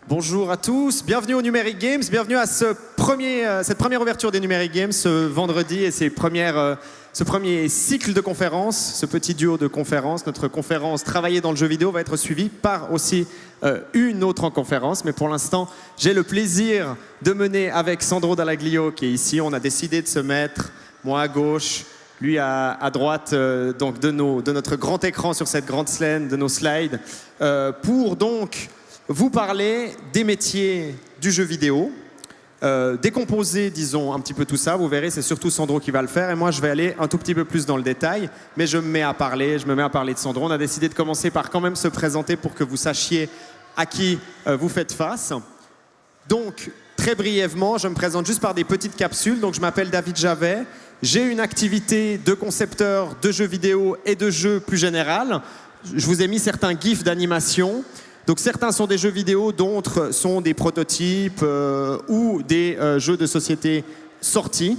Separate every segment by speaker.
Speaker 1: Bonjour à tous, bienvenue au Numérique Games, bienvenue à cette première ouverture des Numérique Games ce vendredi et ce premier cycle de conférences, ce petit duo de conférences. Notre conférence Travailler dans le jeu vidéo va être suivie par aussi une autre en conférence, mais pour l'instant, j'ai le plaisir de mener avec Sandro Dallaglio qui est ici. On a décidé de se mettre, moi à gauche, lui à droite donc de notre grand écran sur cette grande scène, de nos slides, pour donc vous parler des métiers du jeu vidéo, décomposer, disons, un petit peu tout ça. Vous verrez, c'est surtout Sandro qui va le faire. Et moi, je vais aller un tout petit peu plus dans le détail. Mais je me mets à parler de Sandro. On a décidé de commencer par quand même se présenter pour que vous sachiez à qui vous faites face. Donc, très brièvement, je me présente juste par des petites capsules. Donc, je m'appelle David Javet. J'ai une activité de concepteur de jeux vidéo et de jeux plus général. Je vous ai mis certains gifs d'animation. Donc certains sont des jeux vidéo, d'autres sont des prototypes ou des jeux de société sortis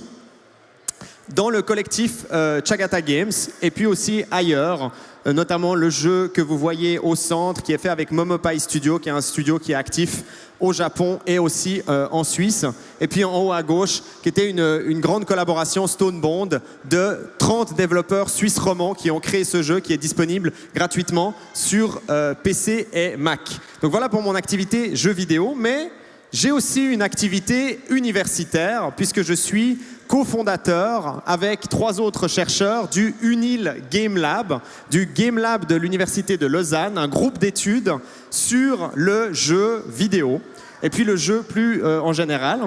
Speaker 1: dans le collectif Chagata Games et puis aussi ailleurs, notamment le jeu que vous voyez au centre qui est fait avec Momopai Studio, qui est un studio qui est actif au Japon et aussi en Suisse. Et puis en haut à gauche, qui était une grande collaboration Stone Bond de 30 développeurs suisses romands qui ont créé ce jeu qui est disponible gratuitement sur PC et Mac. Donc voilà pour mon activité jeux vidéo, mais j'ai aussi une activité universitaire puisque je suis cofondateur avec 3 autres chercheurs du Unil Game Lab, du Game Lab de l'Université de Lausanne, un groupe d'études sur le jeu vidéo et puis le jeu plus en général.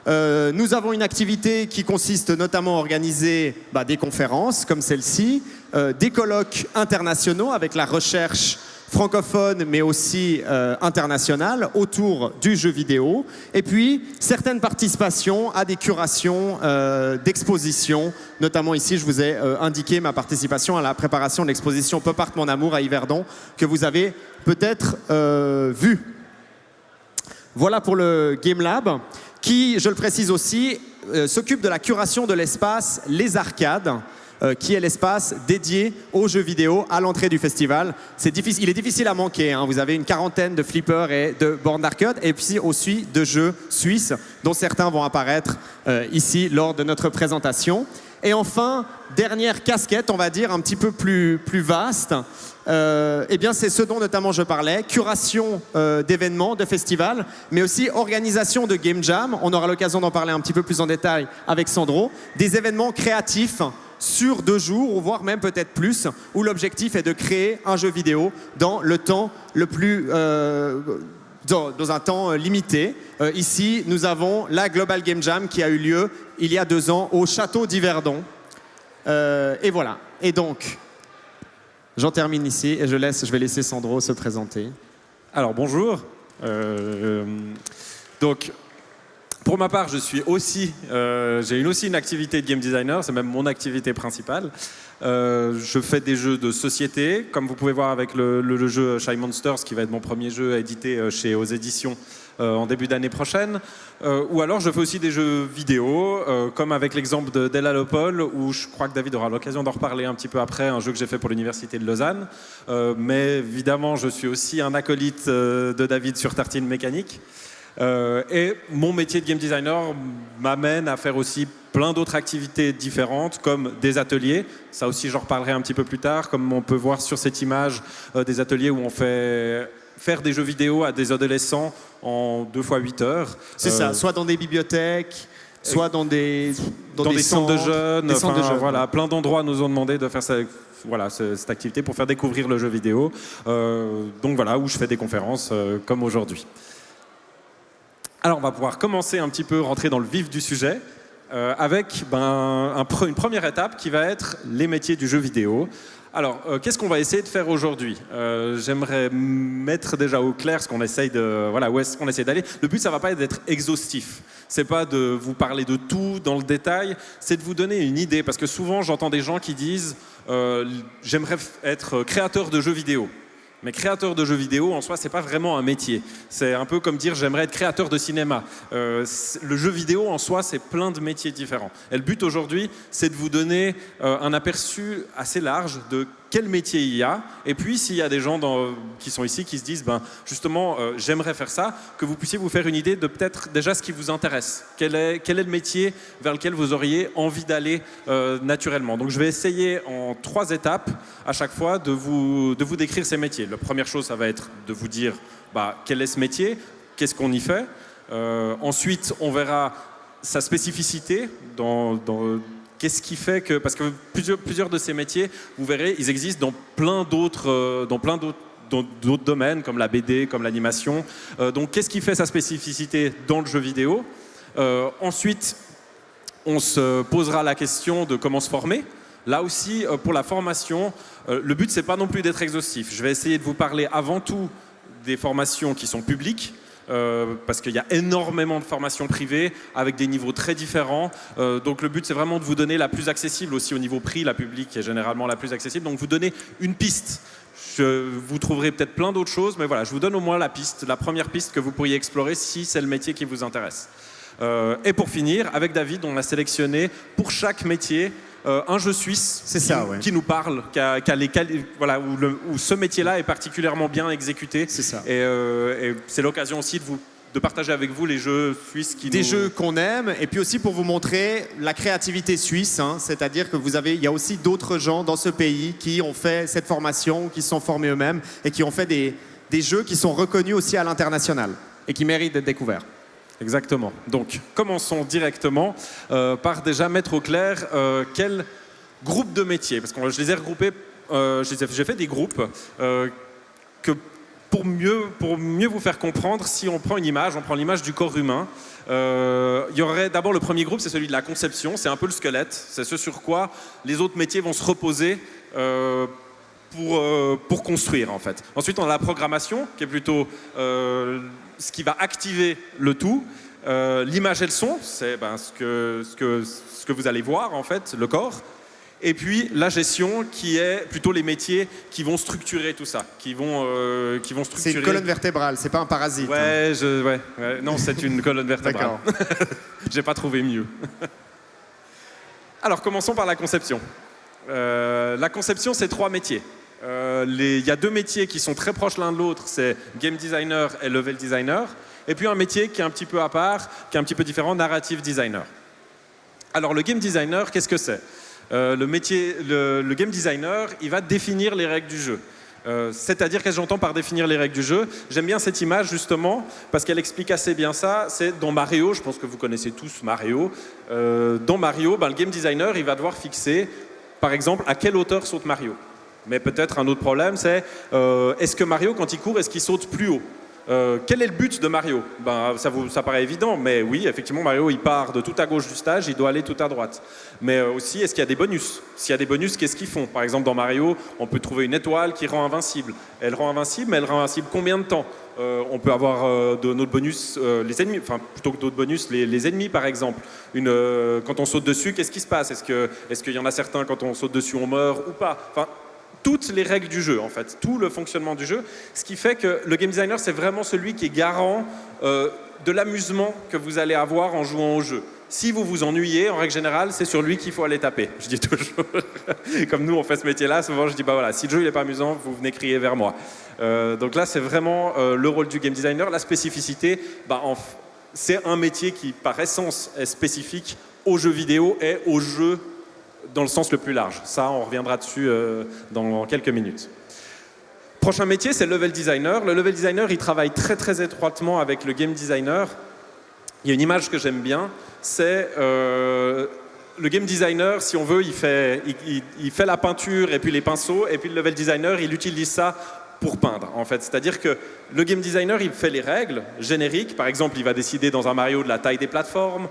Speaker 1: Nous avons une activité qui consiste notamment à organiser des conférences comme celle-ci, des colloques internationaux avec la recherche francophone mais aussi internationale autour du jeu vidéo et puis certaines participations à des curations d'expositions. Notamment ici, je vous ai indiqué ma participation à la préparation de l'exposition Pop Art Mon Amour à Yverdon que vous avez peut-être vu. Voilà pour le Game Lab qui, je le précise aussi, s'occupe de la curation de l'espace Les Arcades, qui est l'espace dédié aux jeux vidéo à l'entrée du festival. Il est difficile à manquer, hein. Vous avez une quarantaine de flippers et de bornes d'arcade et puis aussi de jeux suisses dont certains vont apparaître ici lors de notre présentation. Et enfin, dernière casquette, on va dire, un petit peu plus vaste, eh bien c'est ce dont notamment je parlais, curation d'événements, de festivals, mais aussi organisation de Game Jam. On aura l'occasion d'en parler un petit peu plus en détail avec Sandro. Des événements créatifs sur 2 jours, ou voire même peut-être plus, où l'objectif est de créer un jeu vidéo dans le temps le plus... dans un temps limité. Ici, nous avons la Global Game Jam qui a eu lieu il y a 2 ans au château d'Yverdon. Et voilà. Et donc, j'en termine ici et je vais laisser Sandro se présenter.
Speaker 2: Alors, bonjour. Donc, pour ma part, j'ai aussi une activité de game designer, c'est même mon activité principale. Je fais des jeux de société, comme vous pouvez voir avec le jeu Shy Monsters, qui va être mon premier jeu édité chez Aux Éditions en début d'année prochaine. Ou alors je fais aussi des jeux vidéo, comme avec l'exemple de Delalopol, où je crois que David aura l'occasion d'en reparler un petit peu après, un jeu que j'ai fait pour l'Université de Lausanne. Mais évidemment, je suis aussi un acolyte de David sur Tartine Mécanique. Et mon métier de game designer m'amène à faire aussi plein d'autres activités différentes comme des ateliers, ça aussi j'en reparlerai un petit peu plus tard, comme on peut voir sur cette image, des ateliers où on fait faire des jeux vidéo à des adolescents en 2 fois 8 heures.
Speaker 1: C'est ça, soit dans des bibliothèques, soit dans des
Speaker 2: centres de jeunes,
Speaker 1: des centres de jeunes.
Speaker 2: Voilà, plein d'endroits nous ont demandé de faire cette activité pour faire découvrir le jeu vidéo. Donc voilà, où je fais des conférences comme aujourd'hui. Alors on va pouvoir commencer un petit peu, rentrer dans le vif du sujet avec une première étape qui va être les métiers du jeu vidéo. Alors, qu'est-ce qu'on va essayer de faire aujourd'hui? J'aimerais mettre déjà au clair ce qu'on essaye où est-ce qu'on essaie d'aller. Le but, ça ne va pas être d'être exhaustif. C'est pas de vous parler de tout dans le détail, c'est de vous donner une idée. Parce que souvent, j'entends des gens qui disent j'aimerais être créateur de jeux vidéo. Mais créateur de jeux vidéo, en soi, c'est pas vraiment un métier. C'est un peu comme dire j'aimerais être créateur de cinéma. Le jeu vidéo, en soi, c'est plein de métiers différents. Et le but aujourd'hui, c'est de vous donner un aperçu assez large de quel métier il y a, et puis s'il y a des gens qui sont ici qui se disent justement j'aimerais faire ça, que vous puissiez vous faire une idée de peut-être déjà ce qui vous intéresse. Quel est le métier vers lequel vous auriez envie d'aller naturellement. Donc je vais essayer en 3 étapes à chaque fois de vous décrire ces métiers. La première chose, ça va être de vous dire quel est ce métier, qu'est-ce qu'on y fait. Ensuite, on verra sa spécificité qu'est-ce qui fait que... Parce que plusieurs de ces métiers, vous verrez, ils existent dans plein d'autres domaines, comme la BD, comme l'animation. Donc, qu'est-ce qui fait sa spécificité dans le jeu vidéo? Ensuite, on se posera la question de comment se former. Là aussi, pour la formation, le but, c'est pas non plus d'être exhaustif. Je vais essayer de vous parler avant tout des formations qui sont publiques, parce qu'il y a énormément de formations privées avec des niveaux très différents. Donc le but, c'est vraiment de vous donner la plus accessible aussi au niveau prix. La publique est généralement la plus accessible. Donc vous donner une piste. Vous trouverez peut-être plein d'autres choses, mais voilà, je vous donne au moins la première piste que vous pourriez explorer si c'est le métier qui vous intéresse. Et pour finir, avec David, on a sélectionné pour chaque métier un jeu suisse qui nous parle, où ce métier-là est particulièrement bien exécuté.
Speaker 1: C'est ça.
Speaker 2: Et c'est l'occasion aussi de partager avec vous les jeux suisses
Speaker 1: jeux qu'on aime, et puis aussi pour vous montrer la créativité suisse, c'est-à-dire que il y a aussi d'autres gens dans ce pays qui ont fait cette formation, qui se sont formés eux-mêmes et qui ont fait des jeux qui sont reconnus aussi à l'international et qui méritent d'être découverts.
Speaker 2: Exactement. Donc, commençons directement par déjà mettre au clair quel groupe de métiers, parce que je les ai regroupés, j'ai fait des groupes que pour mieux vous faire comprendre, si on prend l'image du corps humain, il y aurait d'abord le premier groupe, c'est celui de la conception, c'est un peu le squelette, c'est ce sur quoi les autres métiers vont se reposer pour construire en fait. Ensuite, on a la programmation, qui est plutôt ce qui va activer le tout. L'image et le son, c'est ce que vous allez voir en fait, le corps. Et puis la gestion, qui est plutôt les métiers qui vont structurer tout ça, qui vont structurer.
Speaker 1: C'est une colonne vertébrale, c'est pas un parasite.
Speaker 2: Ouais, non, c'est une colonne vertébrale. J'ai pas trouvé mieux. Alors, commençons par la conception. La conception, c'est 3 métiers. Il y a 2 métiers qui sont très proches l'un de l'autre, c'est game designer et level designer. Et puis un métier qui est un petit peu à part, qui est un petit peu différent, narrative designer. Alors, le game designer, qu'est-ce que c'est ? Le game designer, il va définir les règles du jeu. C'est-à-dire, qu'est-ce que j'entends par définir les règles du jeu? J'aime bien cette image justement parce qu'elle explique assez bien ça. C'est dans Mario, je pense que vous connaissez tous Mario. Dans Mario, le game designer, il va devoir fixer, par exemple, à quelle hauteur saute Mario. Mais peut-être un autre problème, c'est est-ce que Mario, quand il court, est-ce qu'il saute plus haut? Quel est le but de Mario? Ça paraît évident, mais oui, effectivement, Mario, il part de tout à gauche du stage, il doit aller tout à droite. Mais aussi, est-ce qu'il y a des bonus? S'il y a des bonus, qu'est-ce qu'ils font? Par exemple, dans Mario, on peut trouver une étoile qui rend invincible. Elle rend invincible, mais elle rend invincible combien de temps? On peut avoir de notre bonus, les ennemis, enfin plutôt que d'autres bonus, les ennemis par exemple. Quand on saute dessus, qu'est-ce qui se passe? Est-ce qu'il y en a certains, quand on saute dessus, on meurt ou pas? Toutes les règles du jeu, en fait, tout le fonctionnement du jeu, ce qui fait que le game designer, c'est vraiment celui qui est garant de l'amusement que vous allez avoir en jouant au jeu. Si vous vous ennuyez, en règle générale, c'est sur lui qu'il faut aller taper. Je dis toujours, comme nous on fait ce métier-là, souvent je dis si le jeu n'est pas amusant, vous venez crier vers moi. Donc là, c'est vraiment le rôle du game designer. La spécificité, c'est un métier qui, par essence, est spécifique aux jeux vidéo et aux jeux dans le sens le plus large. Ça, on reviendra dessus dans quelques minutes. Prochain métier, c'est le level designer. Le level designer, il travaille très très étroitement avec le game designer. Il y a une image que j'aime bien, c'est le game designer, si on veut, il fait la peinture et puis les pinceaux, et puis le level designer, il utilise ça pour peindre, en fait. C'est-à-dire que le game designer, il fait les règles génériques. Par exemple, il va décider dans un Mario de la taille des plateformes,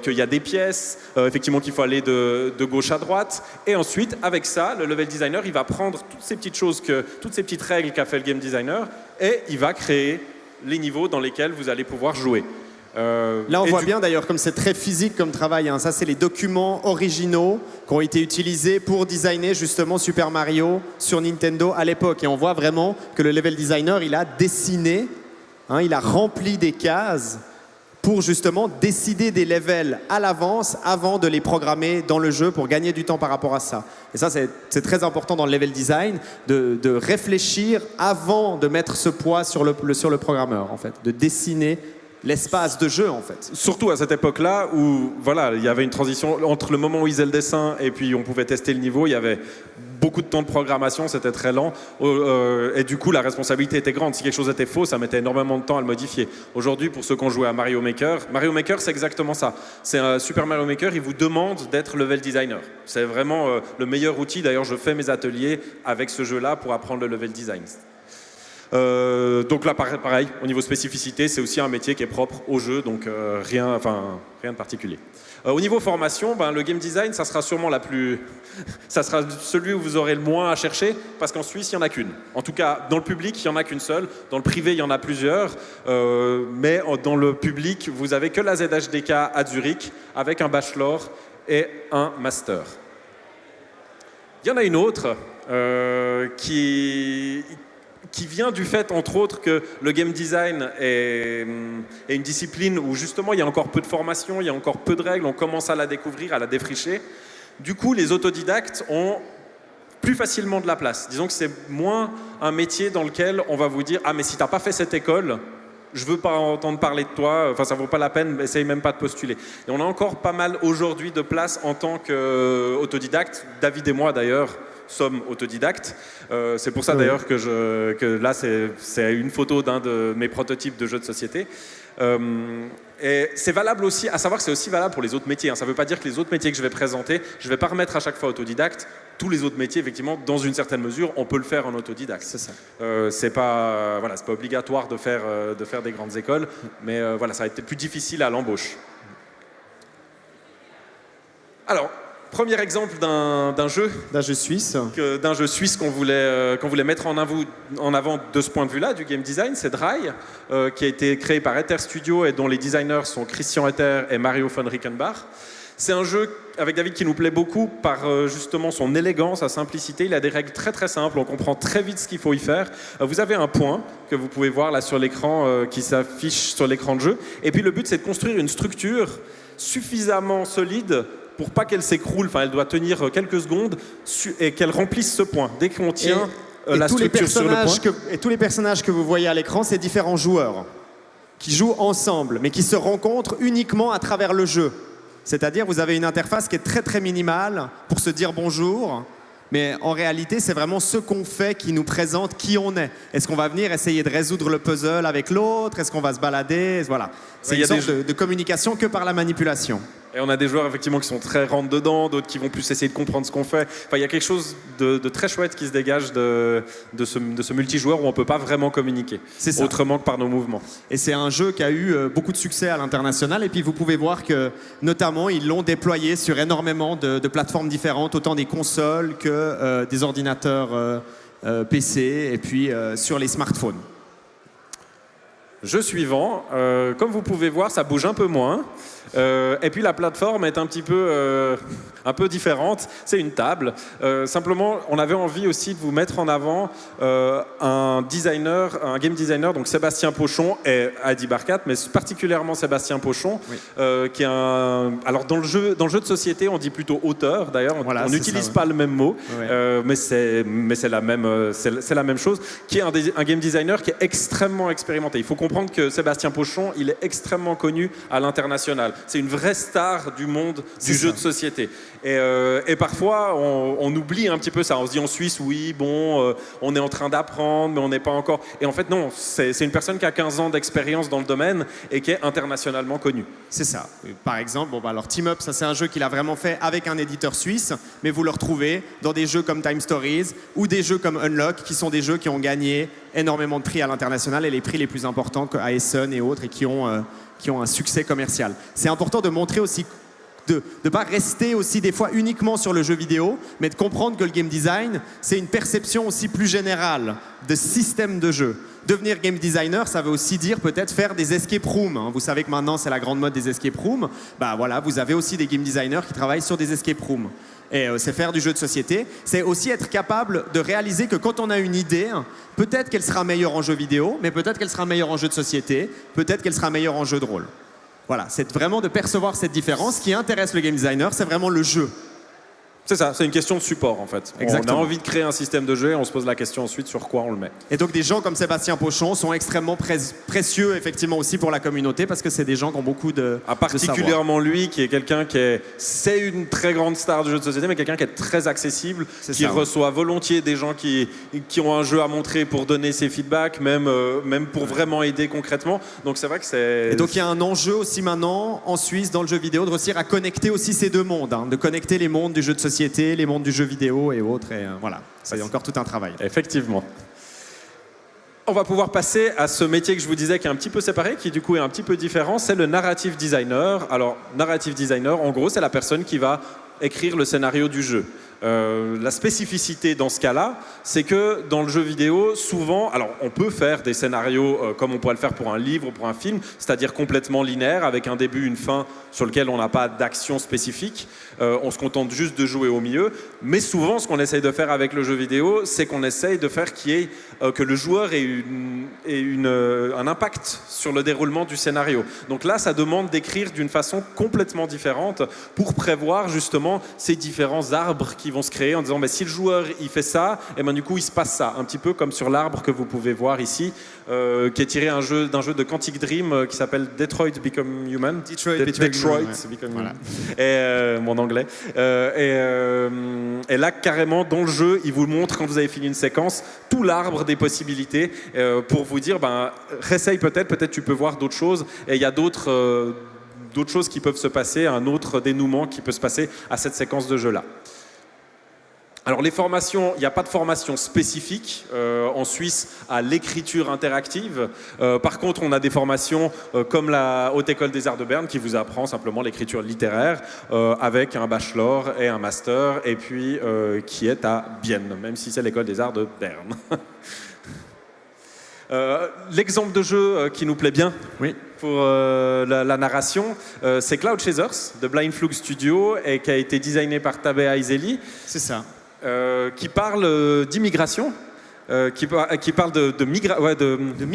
Speaker 2: qu'il y a des pièces, effectivement qu'il faut aller de gauche à droite. Et ensuite, avec ça, le level designer, il va prendre toutes ces petites règles qu'a fait le game designer, et il va créer les niveaux dans lesquels vous allez pouvoir jouer.
Speaker 1: Là, on voit bien d'ailleurs comme c'est très physique comme travail. Ça, c'est les documents originaux qui ont été utilisés pour designer justement Super Mario sur Nintendo à l'époque. Et on voit vraiment que le level designer, il a dessiné, il a rempli des cases pour justement décider des levels à l'avance avant de les programmer dans le jeu pour gagner du temps par rapport à ça. Et ça, c'est très important dans le level design, de réfléchir avant de mettre ce poids sur le programmeur, en fait, de dessiner l'espace de jeu, en fait.
Speaker 2: Surtout à cette époque-là où voilà, il y avait une transition entre le moment où ils faisaient le dessin et puis on pouvait tester le niveau. Il y avait beaucoup de temps de programmation, c'était très lent. Et du coup, la responsabilité était grande. Si quelque chose était faux, ça mettait énormément de temps à le modifier. Aujourd'hui, pour ceux qui ont joué à Mario Maker, c'est exactement ça. C'est un Super Mario Maker, il vous demande d'être level designer. C'est vraiment le meilleur outil. D'ailleurs, je fais mes ateliers avec ce jeu-là pour apprendre le level design. Donc là, pareil, au niveau spécificité, c'est aussi un métier qui est propre au jeu, donc rien de particulier. Au niveau formation, le game design, ça sera sûrement ça sera celui où vous aurez le moins à chercher, parce qu'en Suisse, il n'y en a qu'une. En tout cas, dans le public, il n'y en a qu'une seule. Dans le privé, il y en a plusieurs. Mais dans le public, vous n'avez que la ZHDK à Zurich, avec un bachelor et un master. Il y en a une autre qui vient du fait, entre autres, que le game design est une discipline où justement il y a encore peu de formation, il y a encore peu de règles, on commence à la découvrir, à la défricher. Du coup, les autodidactes ont plus facilement de la place. Disons que c'est moins un métier dans lequel on va vous dire « Ah, mais si tu n'as pas fait cette école, je ne veux pas entendre parler de toi, ça ne vaut pas la peine, essaye même pas de postuler. » Et on a encore pas mal aujourd'hui de place en tant qu'autodidacte. David et moi, d'ailleurs, sommes autodidactes. C'est pour ça d'ailleurs que là c'est une photo d'un de mes prototypes de jeux de société. Et c'est valable aussi, à savoir que c'est aussi valable pour les autres métiers. Ça ne veut pas dire que les autres métiers que je vais présenter, je ne vais pas remettre à chaque fois autodidacte. Tous les autres métiers, effectivement, dans une certaine mesure, on peut le faire en autodidacte.
Speaker 1: C'est ça.
Speaker 2: C'est pas obligatoire de faire des grandes écoles, mais ça va être plus difficile à l'embauche. Alors, premier exemple d'un jeu
Speaker 1: suisse.
Speaker 2: D'un jeu suisse qu'on voulait mettre en avant de ce point de vue-là, du game design, c'est Dry, qui a été créé par Ether Studio et dont les designers sont Christian Ether et Mario von Rickenbach. C'est un jeu avec David qui nous plaît beaucoup par justement son élégance, sa simplicité. Il a des règles très très simples, on comprend très vite ce qu'il faut y faire. Vous avez un point que vous pouvez voir là sur l'écran qui s'affiche sur l'écran de jeu. Et puis le but, c'est de construire une structure suffisamment solide pour pas qu'elle s'écroule, elle doit tenir quelques secondes et qu'elle remplisse ce point. Dès qu'on tient la structure sur le point.
Speaker 1: Et tous les personnages que vous voyez à l'écran, c'est différents joueurs qui jouent ensemble, mais qui se rencontrent uniquement à travers le jeu. C'est-à-dire, vous avez une interface qui est très très minimale pour se dire bonjour, mais en réalité, c'est vraiment ce qu'on fait qui nous présente qui on est. Est-ce qu'on va venir essayer de résoudre le puzzle avec l'autre? Est-ce qu'on va se balader? Voilà. C'est une sorte de communication que par la manipulation.
Speaker 2: Et on a des joueurs effectivement qui sont très rentre-dedans, d'autres qui vont plus essayer de comprendre ce qu'on fait. Il y a quelque chose de très chouette qui se dégage de ce multijoueur où on ne peut pas vraiment communiquer, autrement que par nos mouvements.
Speaker 1: Et c'est un jeu qui a eu beaucoup de succès à l'international. Et puis vous pouvez voir que notamment ils l'ont déployé sur énormément de plateformes différentes, autant des consoles que des ordinateurs PC et puis sur les smartphones.
Speaker 2: Jeu suivant, comme vous pouvez voir, ça bouge un peu moins. Et puis la plateforme est un peu différente. C'est une table. Simplement, on avait envie aussi de vous mettre en avant un game designer, donc Sébastien Pochon et Adi Barkat, mais particulièrement Sébastien Pochon, qui est alors dans le jeu de société, on dit plutôt auteur. D'ailleurs, on n'utilise pas le même mot, mais c'est la même chose. Qui est un game designer qui est extrêmement expérimenté. Il faut comprendre que Sébastien Pochon, il est extrêmement connu à l'international. C'est une vraie star du monde du jeu de société. Et parfois, on oublie un petit peu ça. On se dit en Suisse, oui, bon, on est en train d'apprendre, mais on n'est pas encore... Et en fait, non, c'est une personne qui a 15 ans d'expérience dans le domaine et qui est internationalement connue.
Speaker 1: C'est ça. Par exemple, alors Team Up, ça c'est un jeu qu'il a vraiment fait avec un éditeur suisse, mais vous le retrouvez dans des jeux comme Time Stories ou des jeux comme Unlock, qui sont des jeux qui ont gagné énormément de prix à l'international et les prix les plus importants à Essen et autres et qui ont un succès commercial. C'est important de montrer aussi, de ne pas rester aussi des fois uniquement sur le jeu vidéo, mais de comprendre que le game design, c'est une perception aussi plus générale de système de jeu. Devenir game designer, ça veut aussi dire peut-être faire des escape rooms. Vous savez que maintenant, c'est la grande mode des escape rooms. Voilà, vous avez aussi des game designers qui travaillent sur des escape rooms. Et c'est faire du jeu de société. C'est aussi être capable de réaliser que quand on a une idée, peut-être qu'elle sera meilleure en jeu vidéo, mais peut-être qu'elle sera meilleure en jeu de société, peut-être qu'elle sera meilleure en jeu de rôle. Voilà, c'est vraiment de percevoir cette différence. Ce qui intéresse le game designer, c'est vraiment le jeu.
Speaker 2: C'est ça, c'est une question de support en fait.
Speaker 1: Exactement.
Speaker 2: On a envie de créer un système de jeu et on se pose la question ensuite sur quoi on le met.
Speaker 1: Et donc des gens comme Sébastien Pochon sont extrêmement précieux effectivement aussi pour la communauté parce que c'est des gens qui ont beaucoup de
Speaker 2: particulièrement lui qui est quelqu'un c'est une très grande star du jeu de société mais quelqu'un qui est très accessible, qui reçoit volontiers des gens qui ont un jeu à montrer pour donner ses feedbacks, même pour vraiment aider concrètement. Donc c'est vrai que c'est...
Speaker 1: Et donc il y a un enjeu aussi maintenant en Suisse dans le jeu vidéo de réussir à connecter aussi ces deux mondes, hein, de connecter les mondes du jeu de société, les mondes du jeu vidéo et autres. Et voilà, c'est encore tout un travail.
Speaker 2: Effectivement. On va pouvoir passer à ce métier que je vous disais qui est un petit peu séparé, qui du coup est un petit peu différent, c'est le narrative designer. Alors, narrative designer, en gros, c'est la personne qui va écrire le scénario du jeu. La spécificité dans ce cas-là, c'est que dans le jeu vidéo, souvent, alors on peut faire des scénarios comme on pourrait le faire pour un livre ou pour un film, c'est-à-dire complètement linéaire, avec un début, une fin sur lequel on n'a pas d'action spécifique. On se contente juste de jouer au milieu. Mais souvent, ce qu'on essaye de faire avec le jeu vidéo, c'est qu'on essaye de faire que le joueur ait un impact sur le déroulement du scénario. Donc là, ça demande d'écrire d'une façon complètement différente pour prévoir justement ces différents arbres qui vont se créer en disant si le joueur il fait ça, et du coup il se passe ça, un petit peu comme sur l'arbre que vous pouvez voir ici, qui est tiré d'un jeu de Quantic Dream qui s'appelle Detroit Become Human. Detroit Become Human. Et mon anglais. Et là carrément dans le jeu, il vous montre quand vous avez fini une séquence tout l'arbre des possibilités pour vous dire réessaye peut-être tu peux voir d'autres choses, et il y a d'autres choses qui peuvent se passer, un autre dénouement qui peut se passer à cette séquence de jeu là. Alors les formations, il n'y a pas de formation spécifique en Suisse à l'écriture interactive. Par contre, on a des formations comme la Haute École des Arts de Berne qui vous apprend simplement l'écriture littéraire avec un bachelor et un master, et puis qui est à Bienne, même si c'est l'École des Arts de Berne. L'exemple de jeu qui nous plaît bien pour la narration, c'est Cloud Chasers de Blind Fluke Studio et qui a été designé par Tabea Izeli.
Speaker 1: C'est ça.
Speaker 2: Qui parle d'immigration, qui parle de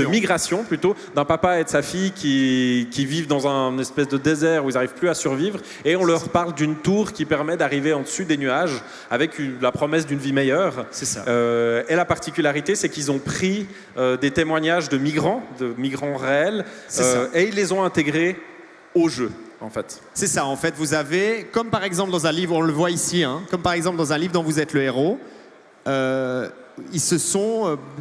Speaker 2: migration plutôt, d'un papa et de sa fille qui vivent dans un espèce de désert où ils n'arrivent plus à survivre, et on leur parle d'une tour qui permet d'arriver en dessus des nuages avec la promesse d'une vie meilleure.
Speaker 1: C'est ça.
Speaker 2: Et la particularité, c'est qu'ils ont pris des témoignages de migrants réels, et ils les ont intégrés au jeu. En fait.
Speaker 1: C'est ça, en fait, vous avez, comme par exemple dans un livre, on le voit ici, hein, comme par exemple dans un livre dont vous êtes le héros,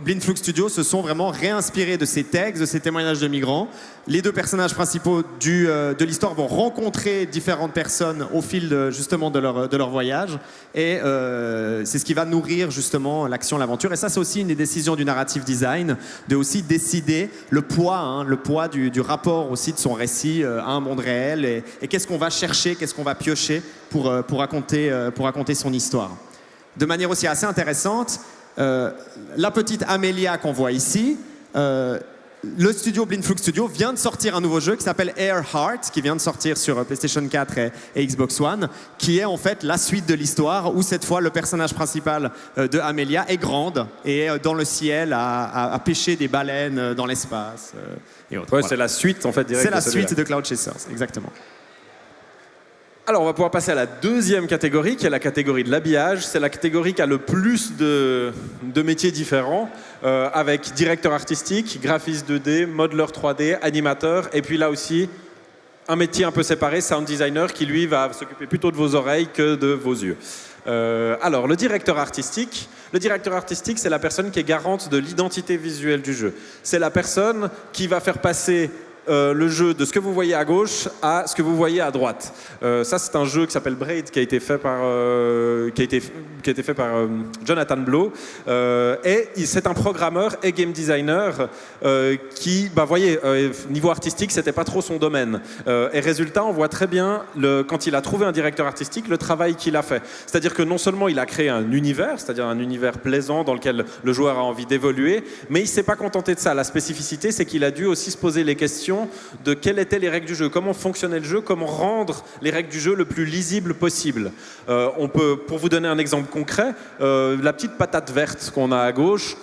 Speaker 1: Blind Fluke Studio se sont vraiment réinspirés de ces textes, de ces témoignages de migrants. Les deux personnages principaux de l'histoire vont rencontrer différentes personnes au fil justement de leur voyage, et c'est ce qui va nourrir justement l'action, l'aventure. Et ça, c'est aussi une des décisions du narrative design, de aussi décider le poids du rapport aussi de son récit à un monde réel, et qu'est-ce qu'on va chercher, qu'est-ce qu'on va piocher pour raconter son histoire. De manière aussi assez intéressante, la petite Amelia qu'on voit ici, le studio Blind Fluke Studio vient de sortir un nouveau jeu qui s'appelle Earheart, qui vient de sortir sur PlayStation 4 et Xbox One, qui est en fait la suite de l'histoire où cette fois le personnage principal de Amelia est grande et dans le ciel à pêcher des baleines dans l'espace et autres.
Speaker 2: Ouais, voilà. C'est la suite en fait directe.
Speaker 1: C'est la suite de Cloud Chasers, exactement.
Speaker 2: Alors, on va pouvoir passer à la deuxième catégorie, qui est la catégorie de l'habillage. C'est la catégorie qui a le plus de métiers différents, avec directeur artistique, graphiste 2D, modeler 3D, animateur, et puis là aussi, un métier un peu séparé, sound designer, qui lui va s'occuper plutôt de vos oreilles que de vos yeux. Alors, le directeur artistique, c'est la personne qui est garante de l'identité visuelle du jeu. C'est la personne qui va faire passer le jeu de ce que vous voyez à gauche à ce que vous voyez à droite. Ça, c'est un jeu qui s'appelle Braid, qui a été fait par Jonathan Blow. Et c'est un programmeur et game designer qui, voyez, niveau artistique, c'était pas trop son domaine. Et résultat, on voit très bien, quand il a trouvé un directeur artistique, le travail qu'il a fait. C'est-à-dire que non seulement il a créé un univers, c'est-à-dire un univers plaisant dans lequel le joueur a envie d'évoluer, mais il s'est pas contenté de ça. La spécificité, c'est qu'il a dû aussi se poser les questions de quelles étaient les règles du jeu, comment fonctionnait le jeu, comment rendre les règles du jeu le plus lisible possible. On peut, pour vous donner un exemple concret, la petite patate verte qu'on a à gauche,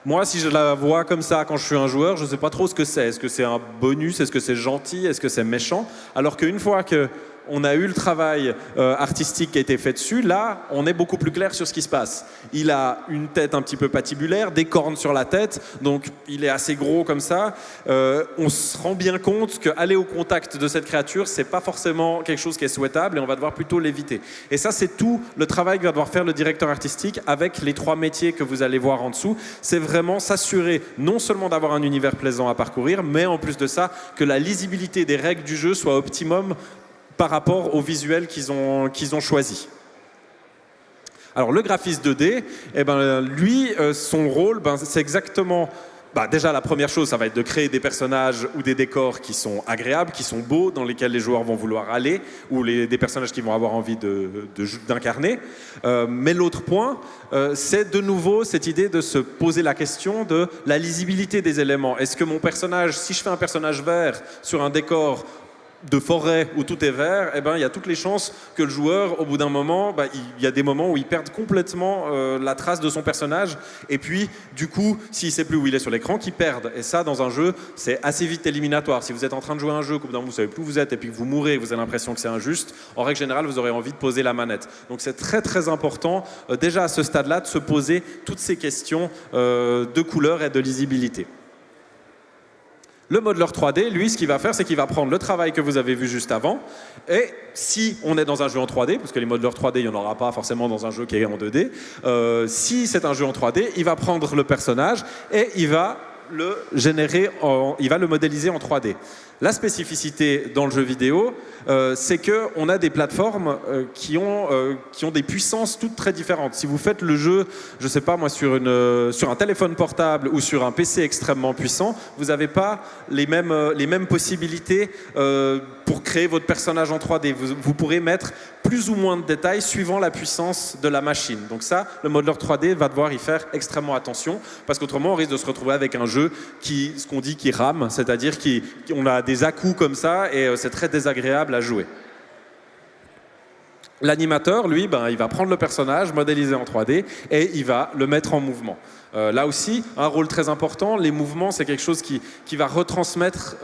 Speaker 2: Moi, si je la vois comme ça quand je suis un joueur, je ne sais pas trop ce que c'est. Est-ce que c'est un bonus? Est-ce que c'est gentil? Est-ce que c'est méchant? Alors qu'une fois qu'on a eu le travail artistique qui a été fait dessus, là, on est beaucoup plus clair sur ce qui se passe. Il a une tête un petit peu patibulaire, des cornes sur la tête, donc il est assez gros comme ça. On se rend bien compte qu'aller au contact de cette créature, c'est pas forcément quelque chose qui est souhaitable et on va devoir plutôt l'éviter. Et ça, c'est tout le travail que va devoir faire le directeur artistique avec les 3 métiers que vous allez voir en dessous. C'est vraiment s'assurer non seulement d'avoir un univers plaisant à parcourir, mais en plus de ça, que la lisibilité des règles du jeu soit optimum par rapport au visuel qu'ils ont choisi. Alors le graphiste 2D, eh ben, lui, son rôle, c'est exactement... déjà, la première chose, ça va être de créer des personnages ou des décors qui sont agréables, qui sont beaux, dans lesquels les joueurs vont vouloir aller, ou des personnages qui vont avoir envie d'incarner. Mais l'autre point, c'est de nouveau cette idée de se poser la question de la lisibilité des éléments. Est-ce que mon personnage, si je fais un personnage vert sur un décor de forêt où tout est vert, il y a toutes les chances que le joueur, au bout d'un moment, il y a des moments où il perd complètement la trace de son personnage, et puis, du coup, s'il ne sait plus où il est sur l'écran, qu'il perde. Et ça, dans un jeu, c'est assez vite éliminatoire. Si vous êtes en train de jouer un jeu, qu'au bout d'un moment, vous ne savez plus où vous êtes, et puis que vous mourrez, vous avez l'impression que c'est injuste, en règle générale, vous aurez envie de poser la manette. Donc c'est très très important, déjà à ce stade-là, de se poser toutes ces questions de couleur et de lisibilité. Le modeler 3D, lui, ce qu'il va faire, c'est qu'il va prendre le travail que vous avez vu juste avant, et si on est dans un jeu en 3D, parce que les modelers 3D, il n'y en aura pas forcément dans un jeu qui est en 2D, si c'est un jeu en 3D, il va prendre le personnage et il va le générer, il va le modéliser en 3D. La spécificité dans le jeu vidéo, c'est qu'on a des plateformes qui ont des puissances toutes très différentes. Si vous faites le jeu, je ne sais pas moi, sur un téléphone portable ou sur un PC extrêmement puissant, vous n'avez pas les mêmes possibilités pour créer votre personnage en 3D. Vous pourrez mettre plus ou moins de détails suivant la puissance de la machine. Donc ça, le modeler 3D va devoir y faire extrêmement attention, parce qu'autrement, on risque de se retrouver avec un jeu ce qu'on dit qui rame, c'est-à-dire qu'on a des à-coups comme ça, et c'est très désagréable à jouer. L'animateur, lui, il va prendre le personnage, modélisé en 3D, et il va le mettre en mouvement. Là aussi, un rôle très important, les mouvements, c'est quelque chose qui va retransmettre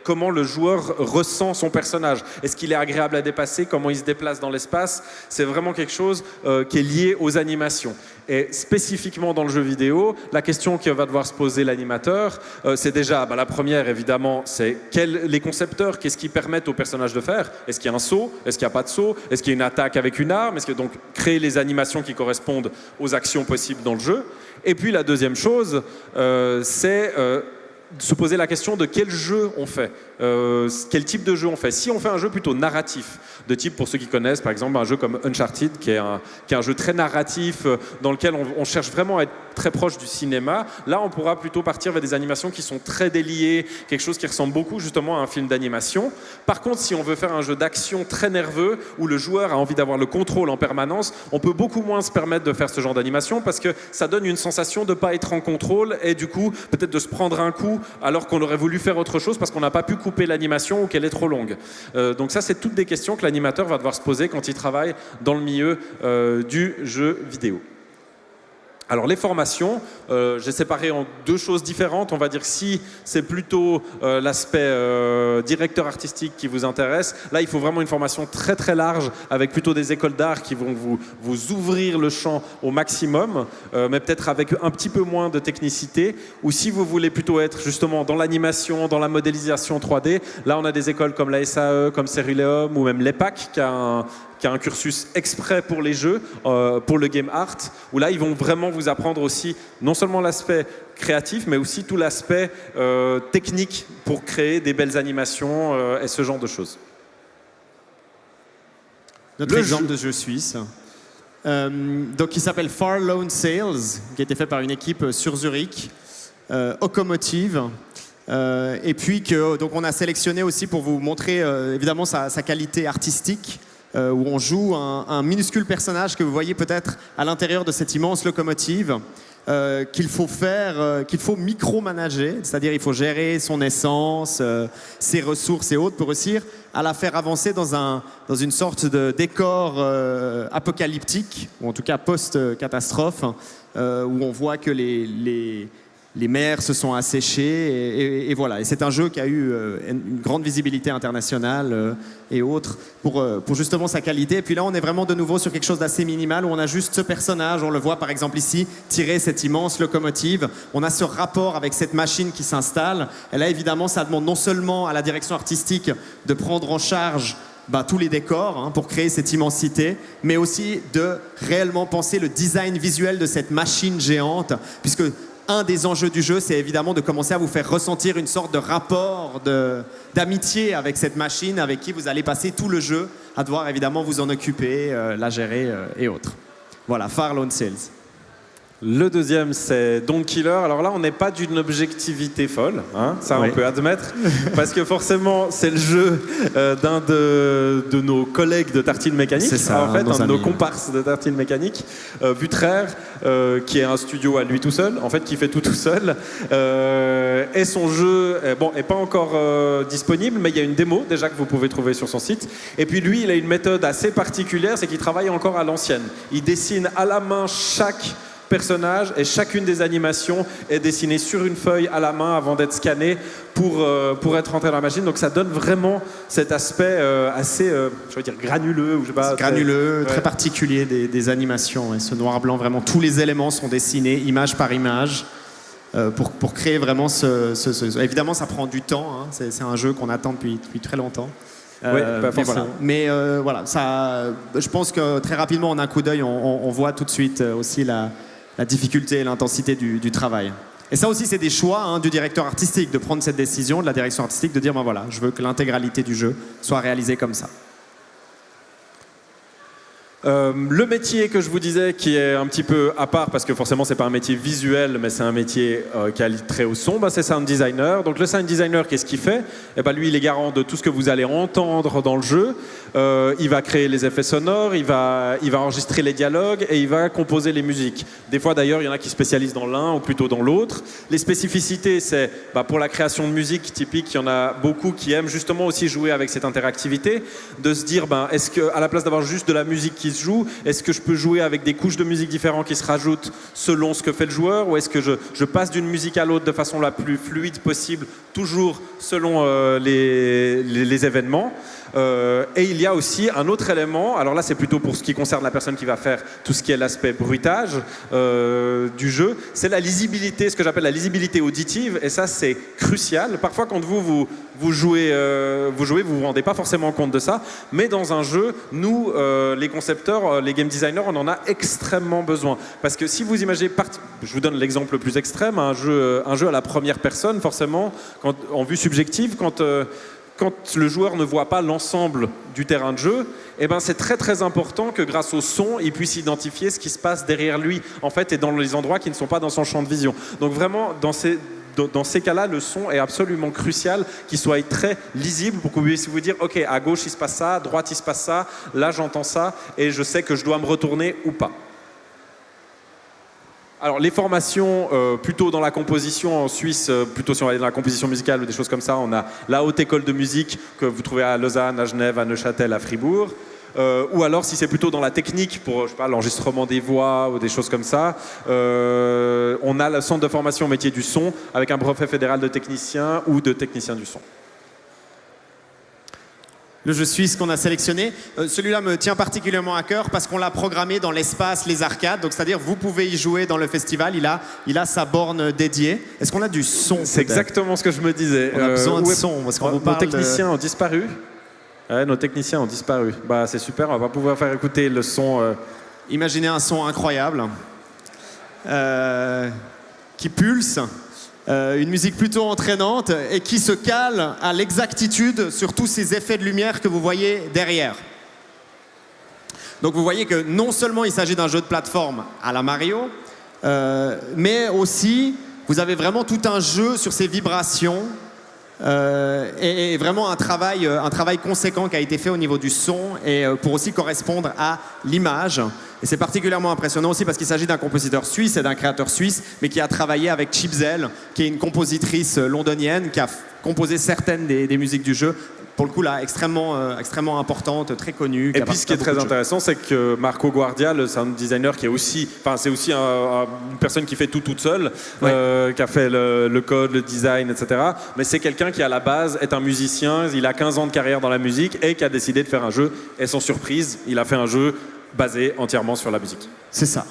Speaker 2: comment le joueur ressent son personnage. Est-ce qu'il est agréable à dépasser? Comment il se déplace dans l'espace? C'est vraiment quelque chose qui est lié aux animations. Et spécifiquement dans le jeu vidéo, la question que va devoir se poser l'animateur, c'est déjà, la première évidemment, c'est les concepteurs, qu'est-ce qu'ils permettent aux personnages de faire? Est-ce qu'il y a un saut? Est-ce qu'il n'y a pas de saut? Est-ce qu'il y a une attaque avec une arme? Est-ce que donc créer les animations qui correspondent aux actions possibles dans le jeu? Et puis la deuxième chose, c'est se poser la question de quel jeu on fait, quel type de jeu on fait. Si on fait un jeu plutôt narratif, de type, pour ceux qui connaissent, par exemple, un jeu comme Uncharted, qui est un jeu très narratif, dans lequel on cherche vraiment à être très proche du cinéma, là on pourra plutôt partir vers des animations qui sont très déliées, quelque chose qui ressemble beaucoup justement à un film d'animation. Par contre, si on veut faire un jeu d'action très nerveux, où le joueur a envie d'avoir le contrôle en permanence, on peut beaucoup moins se permettre de faire ce genre d'animation, parce que ça donne une sensation de ne pas être en contrôle, et du coup, peut-être de se prendre un coup, alors qu'on aurait voulu faire autre chose, parce qu'on n'a pas pu couper l'animation ou qu'elle est trop longue. Donc ça, c'est toutes des questions que l'animateur va devoir se poser quand il travaille dans le milieu du jeu vidéo. Alors les formations, j'ai séparé en 2 choses différentes. On va dire que si c'est plutôt l'aspect directeur artistique qui vous intéresse, là il faut vraiment une formation très très large, avec plutôt des écoles d'art qui vont vous ouvrir le champ au maximum, mais peut-être avec un petit peu moins de technicité. Ou si vous voulez plutôt être justement dans l'animation, dans la modélisation 3D, là on a des écoles comme la SAE, comme Ceruleum, ou même l'EPAC qui a un cursus exprès pour les jeux, pour le game art, où là ils vont vraiment vous apprendre aussi non seulement l'aspect créatif, mais aussi tout l'aspect technique pour créer des belles animations et ce genre de choses.
Speaker 1: Notre exemple de jeu suisse, donc qui s'appelle Far Lone Sales, qui a été fait par une équipe sur Zurich, Okomotive. Et puis donc on a sélectionné aussi pour vous montrer évidemment sa qualité artistique, où on joue un minuscule personnage que vous voyez peut-être à l'intérieur de cette immense locomotive. qu'il faut faire, qu'il faut micromanager, c'est-à-dire il faut gérer son essence, ses ressources et autres pour réussir à la faire avancer dans une sorte de décor apocalyptique, ou en tout cas post-catastrophe, où on voit que les mers se sont asséchées et voilà. Et c'est un jeu qui a eu une grande visibilité internationale et autres pour justement sa qualité. Et puis là, on est vraiment de nouveau sur quelque chose d'assez minimal où on a juste ce personnage. On le voit par exemple ici, tirer cette immense locomotive. On a ce rapport avec cette machine qui s'installe. Et là, évidemment, ça demande non seulement à la direction artistique de prendre en charge tous les décors pour créer cette immensité, mais aussi de réellement penser le design visuel de cette machine géante, puisque un des enjeux du jeu, c'est évidemment de commencer à vous faire ressentir une sorte de rapport d'amitié avec cette machine avec qui vous allez passer tout le jeu à devoir évidemment vous en occuper, la gérer et autres. Voilà, Far Lone Sales.
Speaker 2: Le deuxième, c'est Don't Killer. Alors là, on n'est pas d'une objectivité folle, ça
Speaker 1: oui.
Speaker 2: On peut admettre, parce que forcément, c'est le jeu d'un de nos collègues de Tartine Mécanique,
Speaker 1: c'est ça,
Speaker 2: en fait, un de nos
Speaker 1: amis.
Speaker 2: comparses de Tartine Mécanique, Vutraire, qui est un studio à lui tout seul, en fait, qui fait tout seul. Et son jeu, est pas encore disponible, mais il y a une démo déjà que vous pouvez trouver sur son site. Et puis lui, il a une méthode assez particulière, c'est qu'il travaille encore à l'ancienne. Il dessine à la main chaque personnage et chacune des animations est dessinée sur une feuille à la main avant d'être scannée pour être rentrée dans la machine. Donc ça donne vraiment cet aspect assez, je veux dire, granuleux. Ou je sais pas,
Speaker 1: granuleux, très particulier des animations. Et ce noir-blanc, vraiment, tous les éléments sont dessinés, image par image, pour créer vraiment Évidemment, ça prend du temps. C'est un jeu qu'on attend depuis très longtemps.
Speaker 2: Oui, pas forcément.
Speaker 1: Mais voilà, ça, je pense que très rapidement, en un coup d'œil, on voit tout de suite aussi la difficulté et l'intensité du travail. Et ça aussi, c'est des choix du directeur artistique de prendre cette décision, de la direction artistique, de dire voilà, je veux que l'intégralité du jeu soit réalisée comme ça.
Speaker 2: Le métier que je vous disais qui est un petit peu à part parce que forcément c'est pas un métier visuel mais c'est un métier qui a trait au son, c'est sound designer. Donc le sound designer, qu'est-ce qu'il fait ? Lui il est garant de tout ce que vous allez entendre dans le jeu. Il va créer les effets sonores, il va enregistrer les dialogues et il va composer les musiques. Des fois d'ailleurs il y en a qui spécialisent dans l'un ou plutôt dans l'autre. Les spécificités, c'est pour la création de musique typique, il y en a beaucoup qui aiment justement aussi jouer avec cette interactivité, de se dire est-ce qu'à la place d'avoir juste de la musique qui se joue, est-ce que je peux jouer avec des couches de musique différentes qui se rajoutent selon ce que fait le joueur, ou est-ce que je passe d'une musique à l'autre de façon la plus fluide possible, toujours selon les événements. Et il y a aussi un autre élément, alors là c'est plutôt pour ce qui concerne la personne qui va faire tout ce qui est l'aspect bruitage du jeu, c'est la lisibilité, ce que j'appelle la lisibilité auditive, et ça c'est crucial. Parfois quand vous jouez, vous vous rendez pas forcément compte de ça, mais dans un jeu, nous, les concepteurs, les game designers, on en a extrêmement besoin. Parce que si vous imaginez, je vous donne l'exemple le plus extrême, un jeu à la première personne, forcément, en vue subjective, quand le joueur ne voit pas l'ensemble du terrain de jeu, c'est très très important que grâce au son, il puisse identifier ce qui se passe derrière lui, en fait, et dans les endroits qui ne sont pas dans son champ de vision. Donc vraiment, dans ces cas-là, le son est absolument crucial, qu'il soit très lisible pour que vous puissiez vous dire ok, à gauche il se passe ça, à droite il se passe ça, là j'entends ça, et je sais que je dois me retourner ou pas. Alors les formations plutôt dans la composition en Suisse, plutôt si on va aller dans la composition musicale ou des choses comme ça, on a la Haute École de Musique que vous trouvez à Lausanne, à Genève, à Neuchâtel, à Fribourg. Ou alors si c'est plutôt dans la technique pour l'enregistrement des voix ou des choses comme ça, on a le centre de formation au métier du son avec un brevet fédéral de technicien ou de technicien du son.
Speaker 1: Le jeu suisse qu'on a sélectionné, celui-là me tient particulièrement à cœur parce qu'on l'a programmé dans l'espace Les Arcades, donc c'est-à-dire vous pouvez y jouer dans le festival, il a sa borne dédiée. Est-ce qu'on a du son?
Speaker 2: C'est exactement ce que je me disais.
Speaker 1: On a besoin de son parce qu'on vous parle.
Speaker 2: Nos techniciens ont disparu. Ouais, nos techniciens ont disparu. C'est super, on va pouvoir faire écouter le son.
Speaker 1: Imaginez un son incroyable qui pulse. Une musique plutôt entraînante et qui se cale à l'exactitude sur tous ces effets de lumière que vous voyez derrière. Donc vous voyez que non seulement il s'agit d'un jeu de plateforme à la Mario, mais aussi vous avez vraiment tout un jeu sur ces vibrations Et vraiment un travail conséquent qui a été fait au niveau du son et pour aussi correspondre à l'image. Et c'est particulièrement impressionnant aussi parce qu'il s'agit d'un compositeur suisse et d'un créateur suisse, mais qui a travaillé avec Chipzel, qui est une compositrice londonienne, qui a composé certaines des musiques du jeu. Pour le coup, là, extrêmement importante, très connue.
Speaker 2: Et puis, ce qui est très intéressant, c'est que Marco Guardia, le sound designer, qui est aussi, c'est aussi une personne qui fait tout toute seule, qui a fait le code, le design, etc. Mais c'est quelqu'un qui, à la base, est un musicien. Il a 15 ans de carrière dans la musique et qui a décidé de faire un jeu. Et sans surprise, il a fait un jeu basé entièrement sur la musique.
Speaker 1: C'est ça.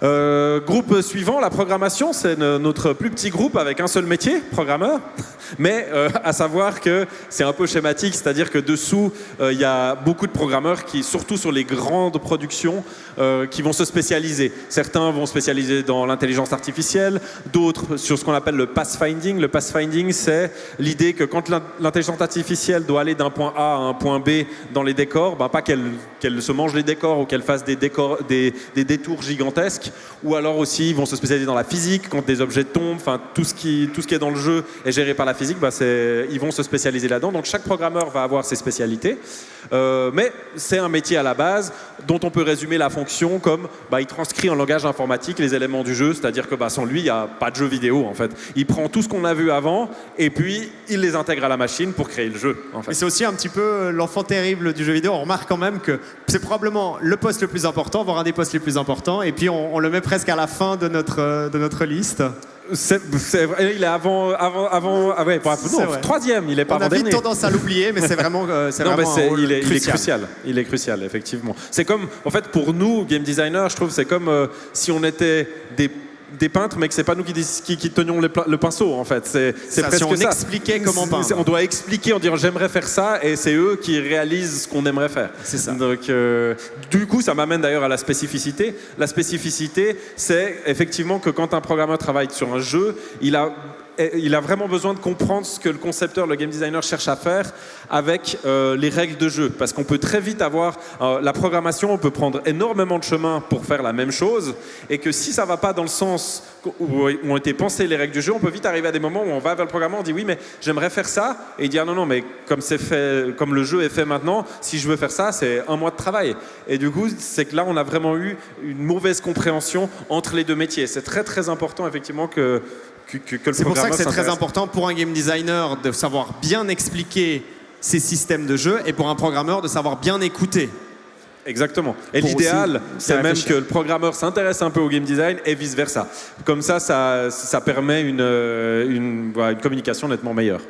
Speaker 2: Groupe suivant, la programmation, c'est notre plus petit groupe avec un seul métier, programmeur. Mais à savoir que c'est un peu schématique, c'est-à-dire que dessous, il y a beaucoup de programmeurs qui, surtout sur les grandes productions, qui vont se spécialiser. Certains vont spécialiser dans l'intelligence artificielle, d'autres sur ce qu'on appelle le pathfinding. Le pathfinding, c'est l'idée que quand l'intelligence artificielle doit aller d'un point A à un point B dans les décors, pas qu'elle se mange les décors ou qu'elle fasse des détours gigantesques, ou alors aussi ils vont se spécialiser dans la physique, quand des objets tombent, tout ce qui est dans le jeu est géré par la physique, ils vont se spécialiser là-dedans. Donc chaque programmeur va avoir ses spécialités, mais c'est un métier à la base dont on peut résumer la fonction comme il transcrit en langage informatique les éléments du jeu, c'est-à-dire que sans lui il n'y a pas de jeu vidéo en fait. Il prend tout ce qu'on a vu avant et puis il les intègre à la machine pour créer le jeu en fait.
Speaker 1: Et c'est aussi un petit peu l'enfant terrible du jeu vidéo. On remarque quand même que c'est probablement le poste le plus important, voire un des postes les plus importants, et puis on le met presque à la fin de notre liste.
Speaker 2: C'est vrai, il est avant troisième, il est pas avant dernier.
Speaker 1: On a vite tendance à l'oublier, mais c'est vraiment
Speaker 2: il est crucial. Il est crucial, effectivement. C'est comme, en fait, pour nous, game designers, je trouve, c'est comme si on était des peintres, mais que c'est pas nous qui tenions le pinceau, en fait. C'est presque
Speaker 1: si on
Speaker 2: ça.
Speaker 1: expliquait comment peindre.
Speaker 2: On doit expliquer en disant j'aimerais faire ça, et c'est eux qui réalisent ce qu'on aimerait faire.
Speaker 1: C'est ça.
Speaker 2: Donc, du coup, ça m'amène d'ailleurs à la spécificité. La spécificité, c'est effectivement que quand un programmeur travaille sur un jeu, il a vraiment besoin de comprendre ce que le concepteur, le game designer cherche à faire avec les règles de jeu. Parce qu'on peut très vite avoir la programmation, on peut prendre énormément de chemin pour faire la même chose, et que si ça ne va pas dans le sens où ont été pensées les règles du jeu, on peut vite arriver à des moments où on va vers le programmeur, on dit oui mais j'aimerais faire ça, et il dit non mais comme le jeu est fait maintenant, si je veux faire ça, c'est 1 mois de travail. Et du coup, c'est que là on a vraiment eu une mauvaise compréhension entre les deux métiers. C'est très très important effectivement que
Speaker 1: c'est pour ça que c'est très important pour un game designer de savoir bien expliquer ses systèmes de jeu et pour un programmeur de savoir bien écouter.
Speaker 2: Exactement. Et l'idéal, c'est même que le programmeur s'intéresse un peu au game design et vice-versa. Comme ça permet une communication nettement meilleure.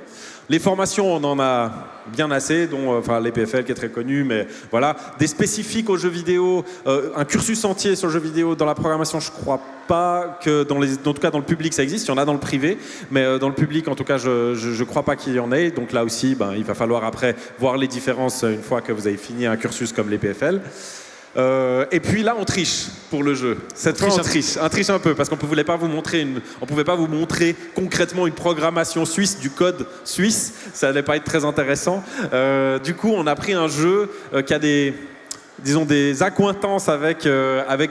Speaker 2: Les formations, on en a bien assez, dont l'EPFL qui est très connu, mais voilà. Des spécifiques aux jeux vidéo, un cursus entier sur le jeu vidéo dans la programmation, je crois pas que en tout cas dans le public ça existe, il y en a dans le privé, mais dans le public en tout cas je crois pas qu'il y en ait. Donc là aussi, il va falloir après voir les différences une fois que vous avez fini un cursus comme l'EPFL. Et puis là on triche pour le jeu. Cette fois on triche un peu parce qu'on ne pouvait pas vous montrer concrètement une programmation suisse, du code suisse, ça n'allait pas être très intéressant. Du coup on a pris un jeu qui a des accointances avec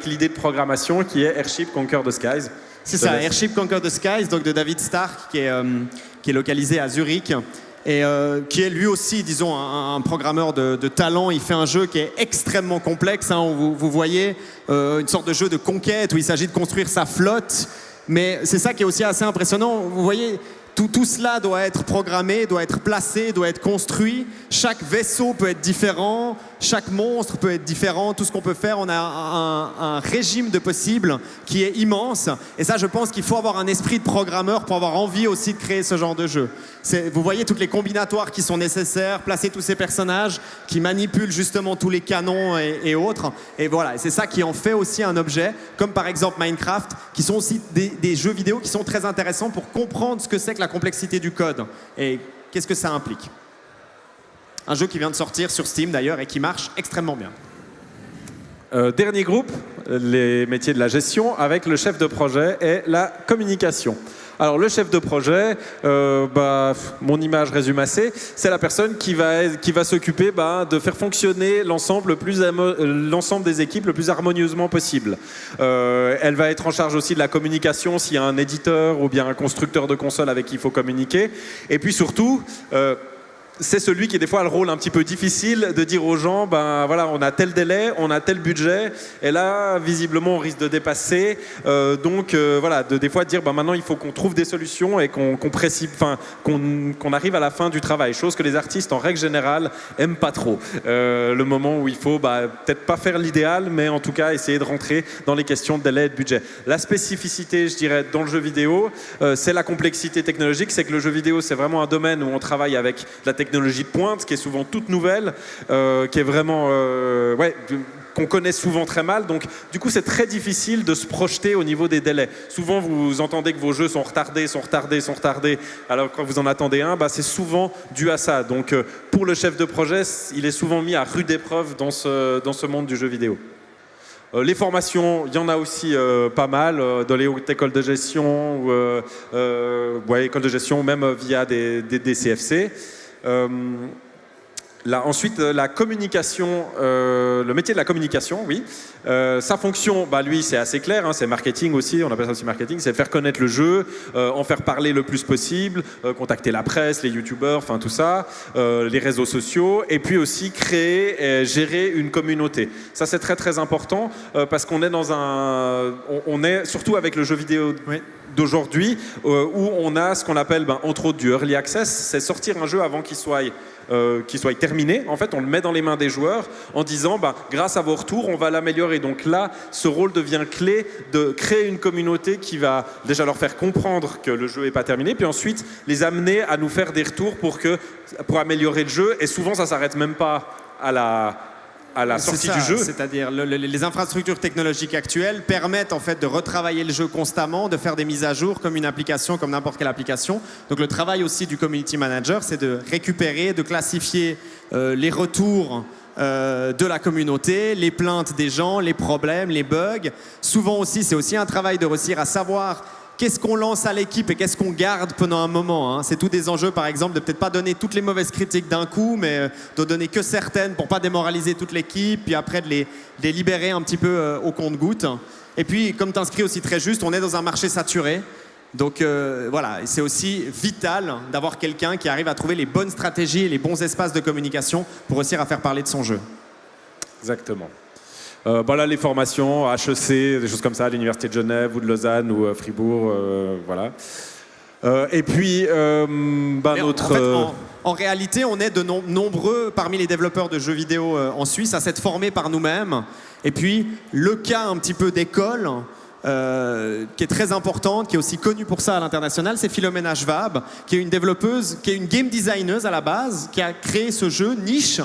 Speaker 2: l'idée de programmation, qui est Airship Conquer the Skies.
Speaker 1: C'est ça, Airship Conquer the Skies, donc de David Stark, qui est localisé à Zurich. Et qui est lui aussi, disons, un programmeur de talent. Il fait un jeu qui est extrêmement complexe, hein. Vous voyez une sorte de jeu de conquête où il s'agit de construire sa flotte. Mais c'est ça qui est aussi assez impressionnant. Vous voyez, tout cela doit être programmé, doit être placé, doit être construit. Chaque vaisseau peut être différent, chaque monstre peut être différent. Tout ce qu'on peut faire, on a un régime de possibles qui est immense. Et ça, je pense qu'il faut avoir un esprit de programmeur pour avoir envie aussi de créer ce genre de jeu. Vous voyez toutes les combinatoires qui sont nécessaires, placer tous ces personnages qui manipulent justement tous les canons et autres. Et voilà, c'est ça qui en fait aussi un objet, comme par exemple Minecraft, qui sont aussi des jeux vidéo qui sont très intéressants pour comprendre ce que c'est que la complexité du code et qu'est-ce que ça implique. Un jeu qui vient de sortir sur Steam d'ailleurs et qui marche extrêmement bien.
Speaker 2: Dernier groupe, les métiers de la gestion avec le chef de projet et la communication. Alors le chef de projet, mon image résume assez, c'est la personne qui va s'occuper de faire fonctionner l'ensemble des équipes le plus harmonieusement possible. Elle va être en charge aussi de la communication s'il y a un éditeur ou bien un constructeur de console avec qui il faut communiquer. Et puis surtout, c'est celui qui des fois a le rôle un petit peu difficile de dire aux gens, on a tel délai, on a tel budget, et là, visiblement, on risque de dépasser. Des fois dire, maintenant, il faut qu'on trouve des solutions et qu'on arrive à la fin du travail. Chose que les artistes, en règle générale, aiment pas trop. Le moment où il faut, peut-être pas faire l'idéal, mais en tout cas, essayer de rentrer dans les questions de délai et de budget. La spécificité, je dirais, dans le jeu vidéo, c'est la complexité technologique. C'est que le jeu vidéo, c'est vraiment un domaine où on travaille avec la technologie de pointe, qui est souvent toute nouvelle, qui est vraiment qu'on connaît souvent très mal. Donc, du coup, c'est très difficile de se projeter au niveau des délais. Souvent, vous entendez que vos jeux sont retardés. Alors, quand vous en attendez un, c'est souvent dû à ça. Donc, pour le chef de projet, il est souvent mis à rude épreuve dans ce monde du jeu vidéo. Les formations, il y en a aussi pas mal dans les hautes écoles de gestion ou écoles de gestion, même via des CFC. Ensuite, la communication, le métier de la communication, oui. Sa fonction, lui, c'est assez clair, c'est marketing aussi, on appelle ça aussi marketing, c'est faire connaître le jeu, en faire parler le plus possible, contacter la presse, les youtubeurs, tout ça, les réseaux sociaux, et puis aussi créer et gérer une communauté. Ça, c'est très très important parce qu'on est on est surtout avec le jeu vidéo. Oui. D'aujourd'hui, où on a ce qu'on appelle, entre autres, du early access, c'est sortir un jeu avant qu'il soit terminé. En fait, on le met dans les mains des joueurs en disant, grâce à vos retours, on va l'améliorer. Donc là, ce rôle devient clé de créer une communauté qui va déjà leur faire comprendre que le jeu n'est pas terminé, puis ensuite les amener à nous faire des retours pour améliorer le jeu. Et souvent, ça ne s'arrête même pas à la sortie du jeu.
Speaker 1: C'est-à-dire les infrastructures technologiques actuelles permettent en fait de retravailler le jeu constamment, de faire des mises à jour comme une application, comme n'importe quelle application. Donc le travail aussi du community manager, c'est de récupérer, de classifier les retours de la communauté, les plaintes des gens, les problèmes, les bugs. Souvent aussi, c'est aussi un travail de réussir à savoir qu'est-ce qu'on lance à l'équipe et qu'est-ce qu'on garde pendant un moment. C'est tous des enjeux, par exemple, de peut-être pas donner toutes les mauvaises critiques d'un coup, mais de donner que certaines pour pas démoraliser toute l'équipe, puis après de les libérer un petit peu au compte-gouttes. Et puis, comme tu inscris aussi très juste, on est dans un marché saturé. Donc c'est aussi vital d'avoir quelqu'un qui arrive à trouver les bonnes stratégies et les bons espaces de communication pour réussir à faire parler de son jeu.
Speaker 2: Exactement. Là, les formations, HEC, des choses comme ça, à l'Université de Genève ou de Lausanne ou Fribourg, voilà. Et puis,
Speaker 1: en réalité, on est de nombreux parmi les développeurs de jeux vidéo en Suisse à s'être formés par nous-mêmes. Et puis, le cas un petit peu d'école, qui est très importante, qui est aussi connue pour ça à l'international, c'est Philomena Schwab, qui est une développeuse, qui est une game designeuse à la base, qui a créé ce jeu niche,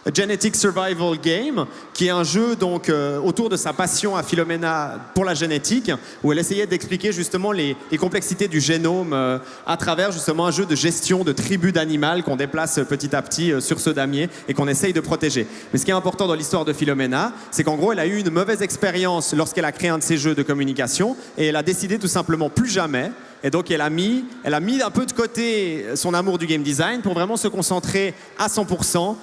Speaker 1: A Genetic Survival Game, qui est un jeu donc autour de sa passion à Philomena pour la génétique, où elle essayait d'expliquer justement les complexités du génome à travers justement un jeu de gestion de tribus d'animaux qu'on déplace petit à petit sur ce damier et qu'on essaye de protéger. Mais ce qui est important dans l'histoire de Philomena, c'est qu'en gros, elle a eu une mauvaise expérience lorsqu'elle a créé un de ces jeux de communication et elle a décidé tout simplement plus jamais. Et donc, elle a mis un peu de côté son amour du game design pour vraiment se concentrer à 100%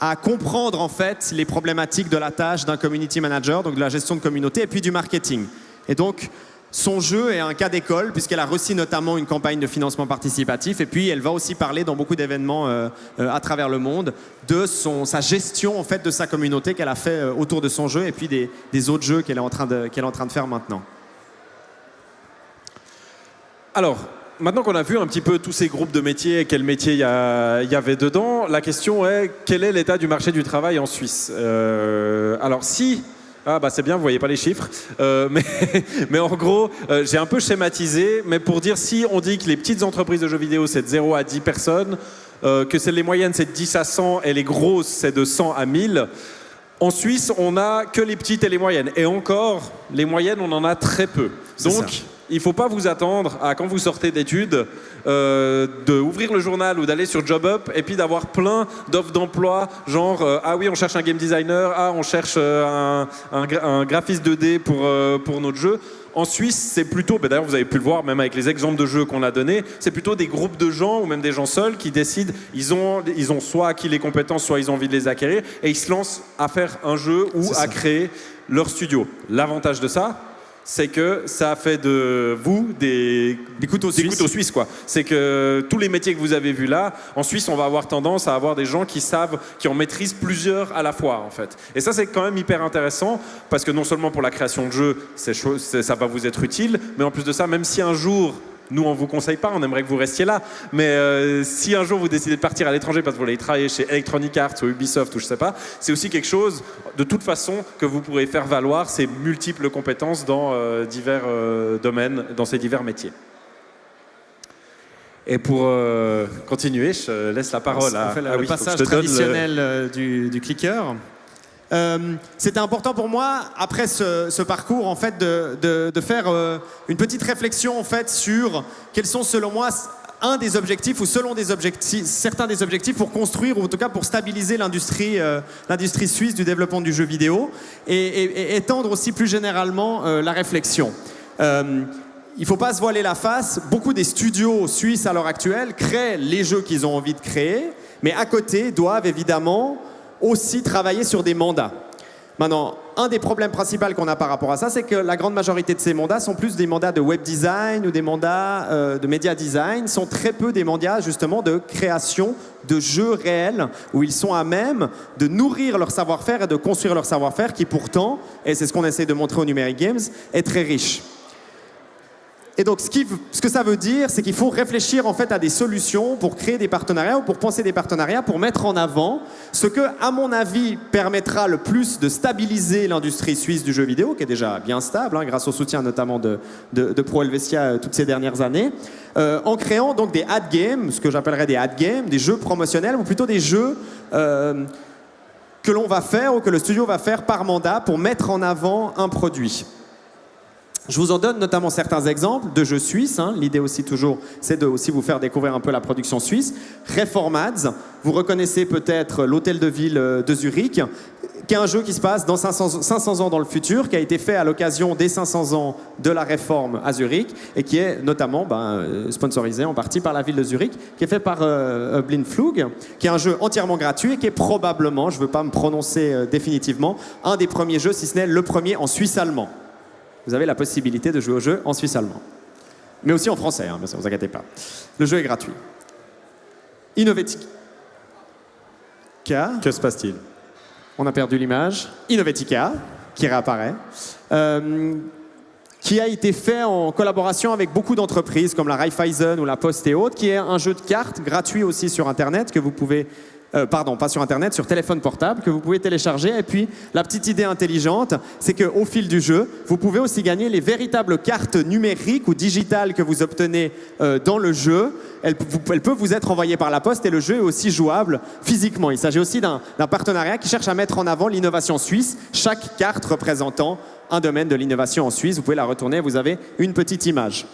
Speaker 1: à comprendre en fait les problématiques de la tâche d'un community manager, donc de la gestion de communauté et puis du marketing. Et donc, son jeu est un cas d'école puisqu'elle a reçu notamment une campagne de financement participatif et puis elle va aussi parler dans beaucoup d'événements à travers le monde de sa gestion en fait de sa communauté qu'elle a fait autour de son jeu et puis des autres jeux qu'elle est en train de faire maintenant.
Speaker 2: Alors, maintenant qu'on a vu un petit peu tous ces groupes de métiers et quel métier il y avait dedans, la question est quel est l'état du marché du travail en Suisse Alors si... c'est bien, vous voyez pas les chiffres, mais en gros, j'ai un peu schématisé, mais pour dire si on dit que les petites entreprises de jeux vidéo c'est de 0 à 10 personnes, que les moyennes c'est de 10 à 100 et les grosses c'est de 100 à 1000, en Suisse on n'a que les petites et les moyennes. Et encore, les moyennes on en a très peu. Donc il ne faut pas vous attendre à, quand vous sortez d'études, d'ouvrir le journal ou d'aller sur JobUp et puis d'avoir plein d'offres d'emploi, genre ah oui, on cherche un game designer, ah on cherche un graphiste 2D pour notre jeu. En Suisse, c'est plutôt, d'ailleurs vous avez pu le voir même avec les exemples de jeux qu'on a donnés, c'est plutôt des groupes de gens ou même des gens seuls qui décident, ils ont soit acquis les compétences, soit ils ont envie de les acquérir et ils se lancent à faire un jeu ou à créer leur studio. L'avantage de ça, c'est que ça a fait de vous des couteaux suisses, quoi. C'est que tous les métiers que vous avez vus là, en Suisse, on va avoir tendance à avoir des gens qui en maîtrisent plusieurs à la fois, en fait. Et ça, c'est quand même hyper intéressant, parce que non seulement pour la création de jeux, ça va vous être utile, mais en plus de ça, même si un jour, nous, on ne vous conseille pas, on aimerait que vous restiez là, mais si un jour vous décidez de partir à l'étranger parce que vous voulez travailler chez Electronic Arts ou Ubisoft ou je sais pas, c'est aussi quelque chose, de toute façon, que vous pourrez faire valoir ces multiples compétences dans divers domaines, dans ces divers métiers. Et pour continuer, je laisse la parole à...
Speaker 1: On fait le passage traditionnel du clicker. C'était important pour moi, après ce parcours, en fait, de faire une petite réflexion en fait, sur quels sont, selon moi, certains des objectifs pour construire, ou en tout cas pour stabiliser l'industrie suisse du développement du jeu vidéo et étendre aussi plus généralement la réflexion. Il ne faut pas se voiler la face, beaucoup des studios suisses à l'heure actuelle créent les jeux qu'ils ont envie de créer, mais à côté doivent évidemment aussi travailler sur des mandats. Maintenant, un des problèmes principaux qu'on a par rapport à ça, c'est que la grande majorité de ces mandats sont plus des mandats de web design ou des mandats de media design, sont très peu des mandats justement de création de jeux réels où ils sont à même de nourrir leur savoir-faire et de construire leur savoir-faire qui pourtant, et c'est ce qu'on essaie de montrer au Numeric Games, est très riche. Et donc, ce que ça veut dire, c'est qu'il faut réfléchir en fait à des solutions pour créer des partenariats ou pour penser des partenariats pour mettre en avant ce que, à mon avis, permettra le plus de stabiliser l'industrie suisse du jeu vidéo, qui est déjà bien stable, hein, grâce au soutien notamment de Pro Helvetia toutes ces dernières années, en créant donc des ad games, ce que j'appellerais des ad games, des jeux promotionnels ou plutôt des jeux que l'on va faire ou que le studio va faire par mandat pour mettre en avant un produit. Je vous en donne notamment certains exemples de jeux suisses. Hein. L'idée aussi toujours, c'est de aussi vous faire découvrir un peu la production suisse. Reformads, vous reconnaissez peut-être l'hôtel de ville de Zurich, qui est un jeu qui se passe dans 500 ans dans le futur, qui a été fait à l'occasion des 500 ans de la réforme à Zurich, et qui est notamment sponsorisé en partie par la ville de Zurich, qui est fait par Blindflug, qui est un jeu entièrement gratuit et qui est probablement, je ne veux pas me prononcer définitivement, un des premiers jeux, si ce n'est le premier en suisse-allemand. Vous avez la possibilité de jouer au jeu en suisse-allemand. Mais aussi en français, hein, ne vous inquiétez pas. Le jeu est gratuit. Innovetica.
Speaker 2: Que se passe-t-il?
Speaker 1: On a perdu l'image. Innovetica, qui réapparaît. Qui a été fait en collaboration avec beaucoup d'entreprises comme la Raiffeisen ou la Poste et autres, qui est un jeu de cartes gratuit aussi sur Internet que vous pouvez... pardon, pas sur Internet, sur téléphone portable, que vous pouvez télécharger. Et puis, la petite idée intelligente, c'est qu'au fil du jeu, vous pouvez aussi gagner les véritables cartes numériques ou digitales que vous obtenez dans le jeu. Elles peuvent vous être envoyées par la poste et le jeu est aussi jouable physiquement. Il s'agit aussi d'un partenariat qui cherche à mettre en avant l'innovation suisse, chaque carte représentant un domaine de l'innovation en Suisse. Vous pouvez la retourner, vous avez une petite image.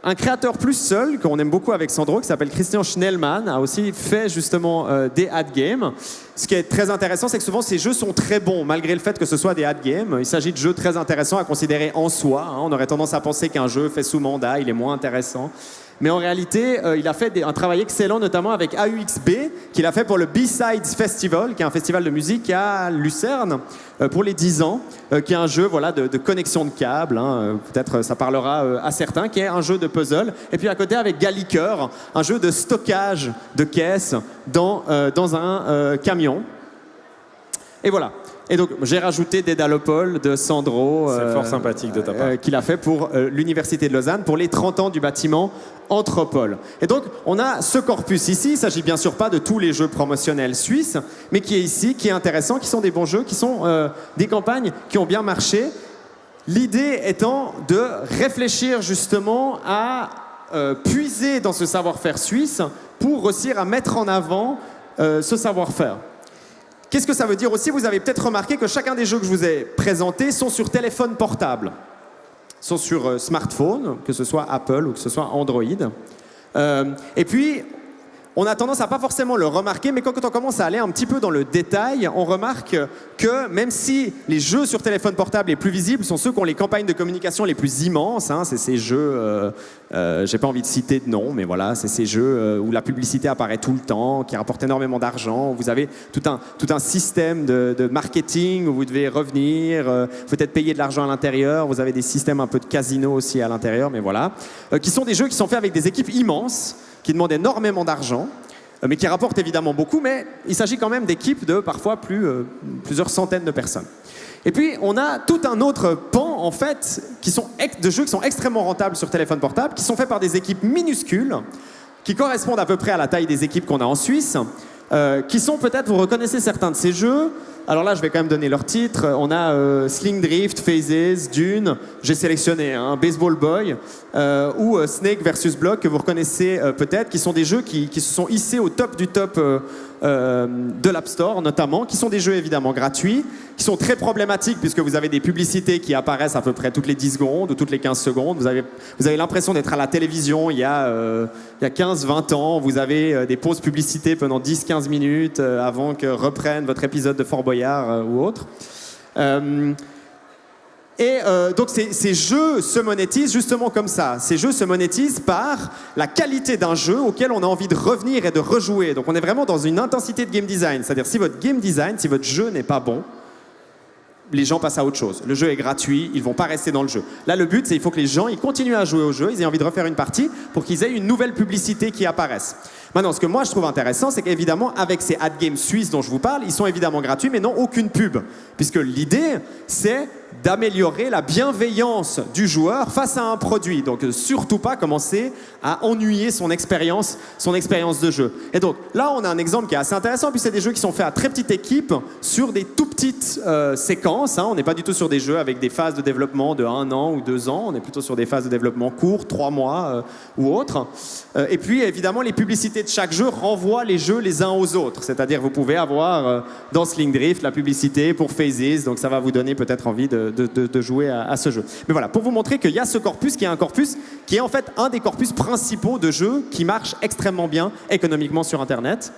Speaker 1: Un créateur plus seul, qu'on aime beaucoup avec Sandro, qui s'appelle Christian Schnellmann, a aussi fait justement des ad games. Ce qui est très intéressant, c'est que souvent ces jeux sont très bons, malgré le fait que ce soit des ad games. Il s'agit de jeux très intéressants à considérer en soi. Hein. On aurait tendance à penser qu'un jeu fait sous mandat, il est moins intéressant. Mais en réalité, il a fait un travail excellent, notamment avec AUXB, qu'il a fait pour le B-Sides Festival, qui est un festival de musique à Lucerne, pour les 10 ans, qui est un jeu voilà, de connexion de câbles, hein, peut-être ça parlera à certains, qui est un jeu de puzzle. Et puis à côté, avec Galliker, un jeu de stockage de caisses dans un camion. Et voilà. Et donc, j'ai rajouté Dédalopol de Sandro.
Speaker 2: C'est fort sympathique de ta part.
Speaker 1: Qu'il a fait pour l'Université de Lausanne, pour les 30 ans du bâtiment Anthropole. Et donc, on a ce corpus ici. Il ne s'agit bien sûr pas de tous les jeux promotionnels suisses, mais qui est ici, qui est intéressant, qui sont des bons jeux, qui sont des campagnes qui ont bien marché. L'idée étant de réfléchir justement à puiser dans ce savoir-faire suisse pour réussir à mettre en avant ce savoir-faire. Qu'est-ce que ça veut dire aussi? Vous avez peut-être remarqué que chacun des jeux que je vous ai présentés sont sur téléphone portable. sont sur smartphone, que ce soit Apple ou que ce soit Android. Et puis, on a tendance à pas forcément le remarquer, mais quand on commence à aller un petit peu dans le détail, on remarque que même si les jeux sur téléphone portable les plus visibles sont ceux qui ont les campagnes de communication les plus immenses, hein, c'est ces jeux, j'ai pas envie de citer de nom, mais voilà, c'est ces jeux où la publicité apparaît tout le temps, qui rapportent énormément d'argent, où vous avez tout un système de marketing où vous devez revenir, peut-être payer de l'argent à l'intérieur, vous avez des systèmes un peu de casino aussi à l'intérieur, mais voilà, qui sont des jeux qui sont faits avec des équipes immenses, qui demandent énormément d'argent, mais qui rapportent évidemment beaucoup, mais il s'agit quand même d'équipes de parfois plusieurs centaines de personnes. Et puis, on a tout un autre pan, en fait, de jeux qui sont extrêmement rentables sur téléphone portable, qui sont faits par des équipes minuscules, qui correspondent à peu près à la taille des équipes qu'on a en Suisse, qui sont peut-être, vous reconnaissez certains de ces jeux. Alors là, je vais quand même donner leur titre. On a Sling Drift, Phases, Dune, j'ai sélectionné Baseball Boy, ou Snake versus Block, que vous reconnaissez peut-être, qui sont des jeux qui se sont hissés au top du top de l'App Store notamment, qui sont des jeux évidemment gratuits, qui sont très problématiques puisque vous avez des publicités qui apparaissent à peu près toutes les 10 secondes ou toutes les 15 secondes. Vous avez l'impression d'être à la télévision il y a 15-20 ans. Vous avez des pauses publicités pendant 10-15 minutes avant que reprenne votre épisode de Fort Boyard ou autre. Donc ces jeux se monétisent justement comme ça. Ces jeux se monétisent par la qualité d'un jeu auquel on a envie de revenir et de rejouer. Donc on est vraiment dans une intensité de game design. C'est-à-dire si votre game design, si votre jeu n'est pas bon, les gens passent à autre chose. Le jeu est gratuit, ils ne vont pas rester dans le jeu. Là, le but, c'est qu'il faut que les gens ils continuent à jouer au jeu, ils aient envie de refaire une partie pour qu'ils aient une nouvelle publicité qui apparaisse. Maintenant, ce que moi je trouve intéressant, c'est qu'évidemment, avec ces ad games suisses dont je vous parle, ils sont évidemment gratuits, mais n'ont aucune pub. Puisque l'idée, c'est d'améliorer la bienveillance du joueur face à un produit. Donc, surtout pas commencer à ennuyer son expérience de jeu. Et donc, là, on a un exemple qui est assez intéressant, puis c'est des jeux qui sont faits à très petite équipe sur des tout petites séquences. On n'est pas du tout sur des jeux avec des phases de développement de 1 an ou 2 ans. On est plutôt sur des phases de développement courtes, 3 mois ou autres. Et puis, évidemment, les publicités de chaque jeu renvoient les jeux les uns aux autres. C'est-à-dire, vous pouvez avoir dans Sling Drift la publicité pour Phases, donc ça va vous donner peut-être envie de jouer à ce jeu. Mais voilà, pour vous montrer qu'il y a ce corpus qui est un corpus qui est en fait un des corpus principaux de jeux qui marche extrêmement bien économiquement sur Internet.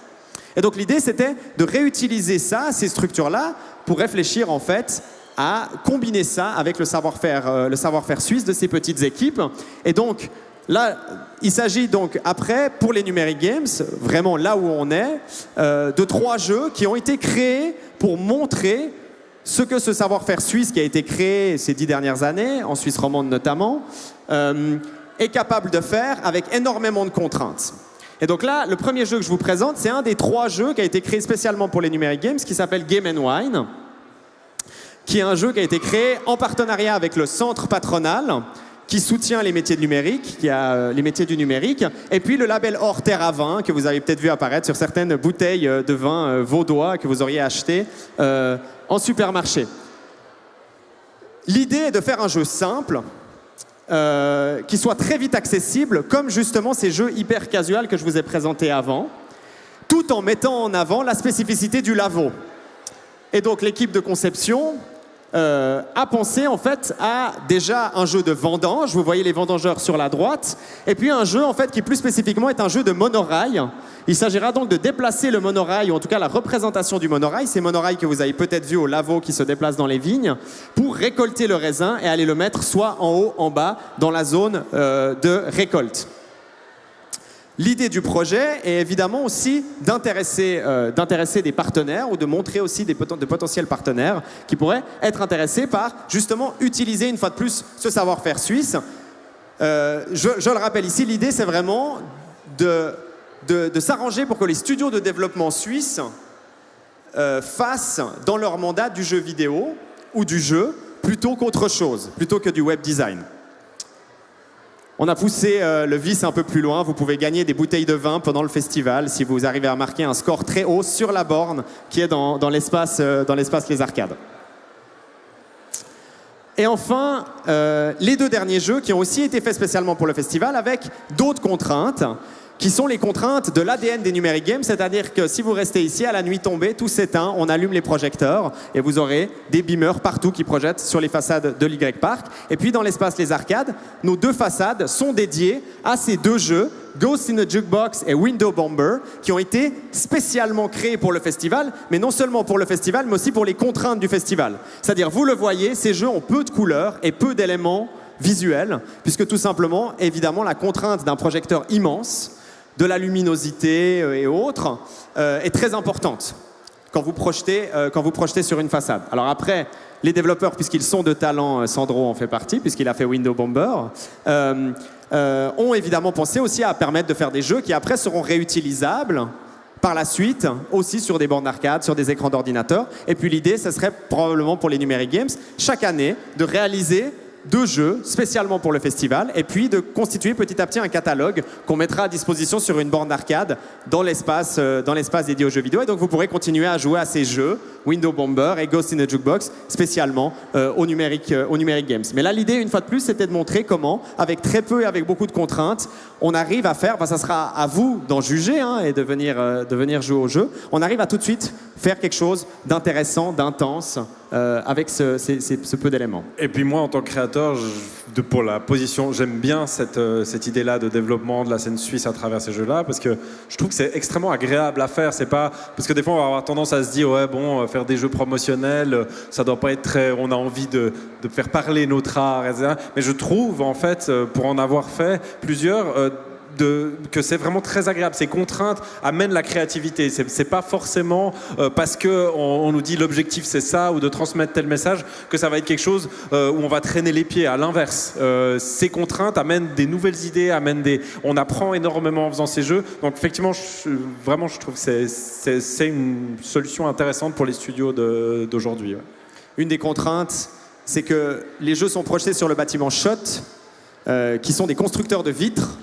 Speaker 1: Et donc l'idée, c'était de réutiliser ça, ces structures-là, pour réfléchir en fait à combiner ça avec le savoir-faire suisse de ces petites équipes. Et donc, là, il s'agit donc après, pour les Numeric Games, vraiment là où on est, de 3 jeux qui ont été créés pour montrer ce que ce savoir-faire suisse qui a été créé ces 10 dernières années, en Suisse romande notamment, est capable de faire avec énormément de contraintes. Et donc là, le premier jeu que je vous présente, c'est un des 3 jeux qui a été créé spécialement pour les Numeric Games, qui s'appelle Game & Wine, qui est un jeu qui a été créé en partenariat avec le Centre Patronal, qui soutient les métiers du numérique, et puis le label Hors Terre à Vin, que vous avez peut-être vu apparaître sur certaines bouteilles de vin vaudois que vous auriez acheté en supermarché. L'idée est de faire un jeu simple, qui soit très vite accessible, comme justement ces jeux hyper casual que je vous ai présentés avant, tout en mettant en avant la spécificité du lavo. Et donc l'équipe de conception a pensé en fait à déjà un jeu de vendange, vous voyez les vendangeurs sur la droite, et puis un jeu en fait qui plus spécifiquement est un jeu de monorail. Il s'agira donc de déplacer le monorail, ou en tout cas la représentation du monorail, ces monorails que vous avez peut-être vus au lavo qui se déplacent dans les vignes, pour récolter le raisin et aller le mettre soit en haut, en bas, dans la zone de récolte. L'idée du projet est évidemment aussi d'intéresser des partenaires ou de montrer aussi de potentiels partenaires qui pourraient être intéressés par justement utiliser une fois de plus ce savoir-faire suisse. Je le rappelle ici, l'idée c'est vraiment de s'arranger pour que les studios de développement suisses fassent dans leur mandat du jeu vidéo ou du jeu plutôt qu'autre chose, plutôt que du web design. On a poussé le vice un peu plus loin. Vous pouvez gagner des bouteilles de vin pendant le festival si vous arrivez à marquer un score très haut sur la borne qui est dans l'espace Les Arcades. Et enfin, les 2 derniers jeux qui ont aussi été faits spécialement pour le festival avec d'autres contraintes qui sont les contraintes de l'ADN des numériques games, c'est-à-dire que si vous restez ici, à la nuit tombée, tout s'éteint, on allume les projecteurs et vous aurez des beamers partout qui projettent sur les façades de l'Y Park. Et puis dans l'espace Les Arcades, nos 2 façades sont dédiées à ces 2 jeux, Ghost in a Jukebox et Window Bomber, qui ont été spécialement créés pour le festival, mais non seulement pour le festival, mais aussi pour les contraintes du festival. C'est-à-dire, vous le voyez, ces jeux ont peu de couleurs et peu d'éléments visuels, puisque tout simplement, évidemment, la contrainte d'un projecteur immense, de la luminosité et autres, est très importante quand vous projetez sur une façade. Alors après, les développeurs, puisqu'ils sont de talent, Sandro en fait partie, puisqu'il a fait Window Bomber, ont évidemment pensé aussi à permettre de faire des jeux qui après seront réutilisables par la suite, aussi sur des bornes d'arcade, sur des écrans d'ordinateur. Et puis l'idée, ce serait probablement pour les Numeric Games, chaque année, de réaliser 2 jeux spécialement pour le festival et puis de constituer petit à petit un catalogue qu'on mettra à disposition sur une borne d'arcade dans l'espace dédié aux jeux vidéo. Et donc vous pourrez continuer à jouer à ces jeux, Window Bomber et Ghost in a Jukebox, spécialement aux Numeric Games. Mais là, l'idée, une fois de plus, c'était de montrer comment, avec très peu et avec beaucoup de contraintes, on arrive à faire, ça sera à vous d'en juger et de venir jouer au jeu, on arrive à tout de suite faire quelque chose d'intéressant, d'intense, avec ce peu d'éléments.
Speaker 2: Et puis moi, en tant que créateur, pour la position, j'aime bien cette idée-là de développement de la scène suisse à travers ces jeux-là, parce que je trouve que c'est extrêmement agréable à faire. C'est pas parce que des fois on va avoir tendance à se dire ouais bon, faire des jeux promotionnels, ça doit pas être très. On a envie de faire parler notre art, etc. Mais je trouve en fait, pour en avoir fait plusieurs. Que c'est vraiment très agréable. Ces contraintes amènent la créativité. C'est pas forcément parce qu'on nous dit l'objectif c'est ça ou de transmettre tel message que ça va être quelque chose où on va traîner les pieds. À l'inverse, ces contraintes amènent des nouvelles idées, on apprend énormément en faisant ces jeux. Donc effectivement, je trouve que c'est une solution intéressante pour les studios d'aujourd'hui. Ouais.
Speaker 1: Une des contraintes, c'est que les jeux sont projetés sur le bâtiment Schott, qui sont des constructeurs de vitres.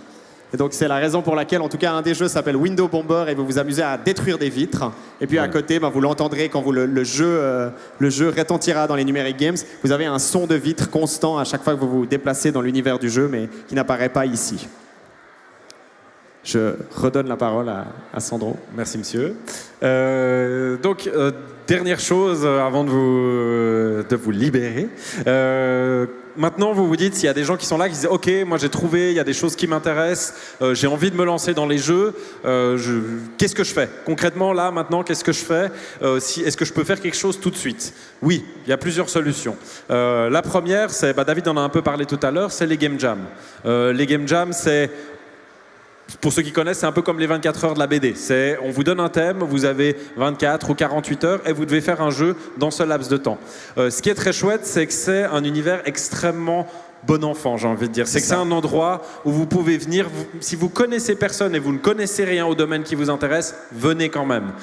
Speaker 1: Et donc c'est la raison pour laquelle, en tout cas, un des jeux s'appelle Window Bomber et vous vous amusez à détruire des vitres. Et puis à côté, vous l'entendrez quand le jeu retentira dans les Numeric Games. Vous avez un son de vitre constant à chaque fois que vous vous déplacez dans l'univers du jeu, mais qui n'apparaît pas ici. Je redonne la parole à Sandro.
Speaker 2: Merci, monsieur. Dernière chose avant de vous libérer. Maintenant, vous vous dites, s'il y a des gens qui sont là, qui disent « Ok, moi j'ai trouvé, il y a des choses qui m'intéressent, j'ai envie de me lancer dans les jeux, qu'est-ce que je fais ? Concrètement, là, maintenant, qu'est-ce que je fais ? Est-ce que je peux faire quelque chose tout de suite ?» Oui, il y a plusieurs solutions. La première, c'est, David en a un peu parlé tout à l'heure, c'est les Game Jams. Les Game Jams, c'est... Pour ceux qui connaissent, c'est un peu comme les 24 heures de la BD. On vous donne un thème, vous avez 24 ou 48 heures et vous devez faire un jeu dans ce laps de temps. Ce qui est très chouette, c'est que c'est un univers extrêmement bon enfant, j'ai envie de dire. C'est que c'est un endroit où vous pouvez venir, si vous connaissez personne et vous ne connaissez rien au domaine qui vous intéresse, venez quand même.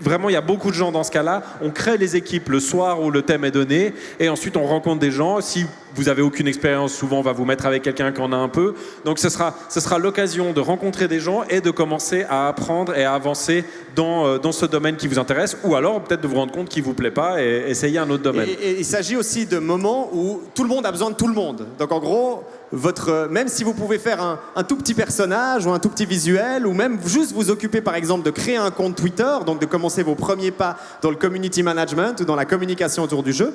Speaker 2: Vraiment, il y a beaucoup de gens dans ce cas-là. On crée les équipes le soir où le thème est donné et ensuite on rencontre des gens. Si vous n'avez aucune expérience, souvent on va vous mettre avec quelqu'un qui en a un peu. Donc ce sera l'occasion de rencontrer des gens et de commencer à apprendre et à avancer dans ce domaine qui vous intéresse, ou alors peut-être de vous rendre compte qu'il ne vous plaît pas et essayer un autre domaine.
Speaker 1: Et il s'agit aussi de moments où tout le monde a besoin de tout le monde. Donc en gros, même si vous pouvez faire un tout petit personnage ou un tout petit visuel, ou même juste vous occuper par exemple de créer un compte Twitter, donc de commencer vos premiers pas dans le community management ou dans la communication autour du jeu,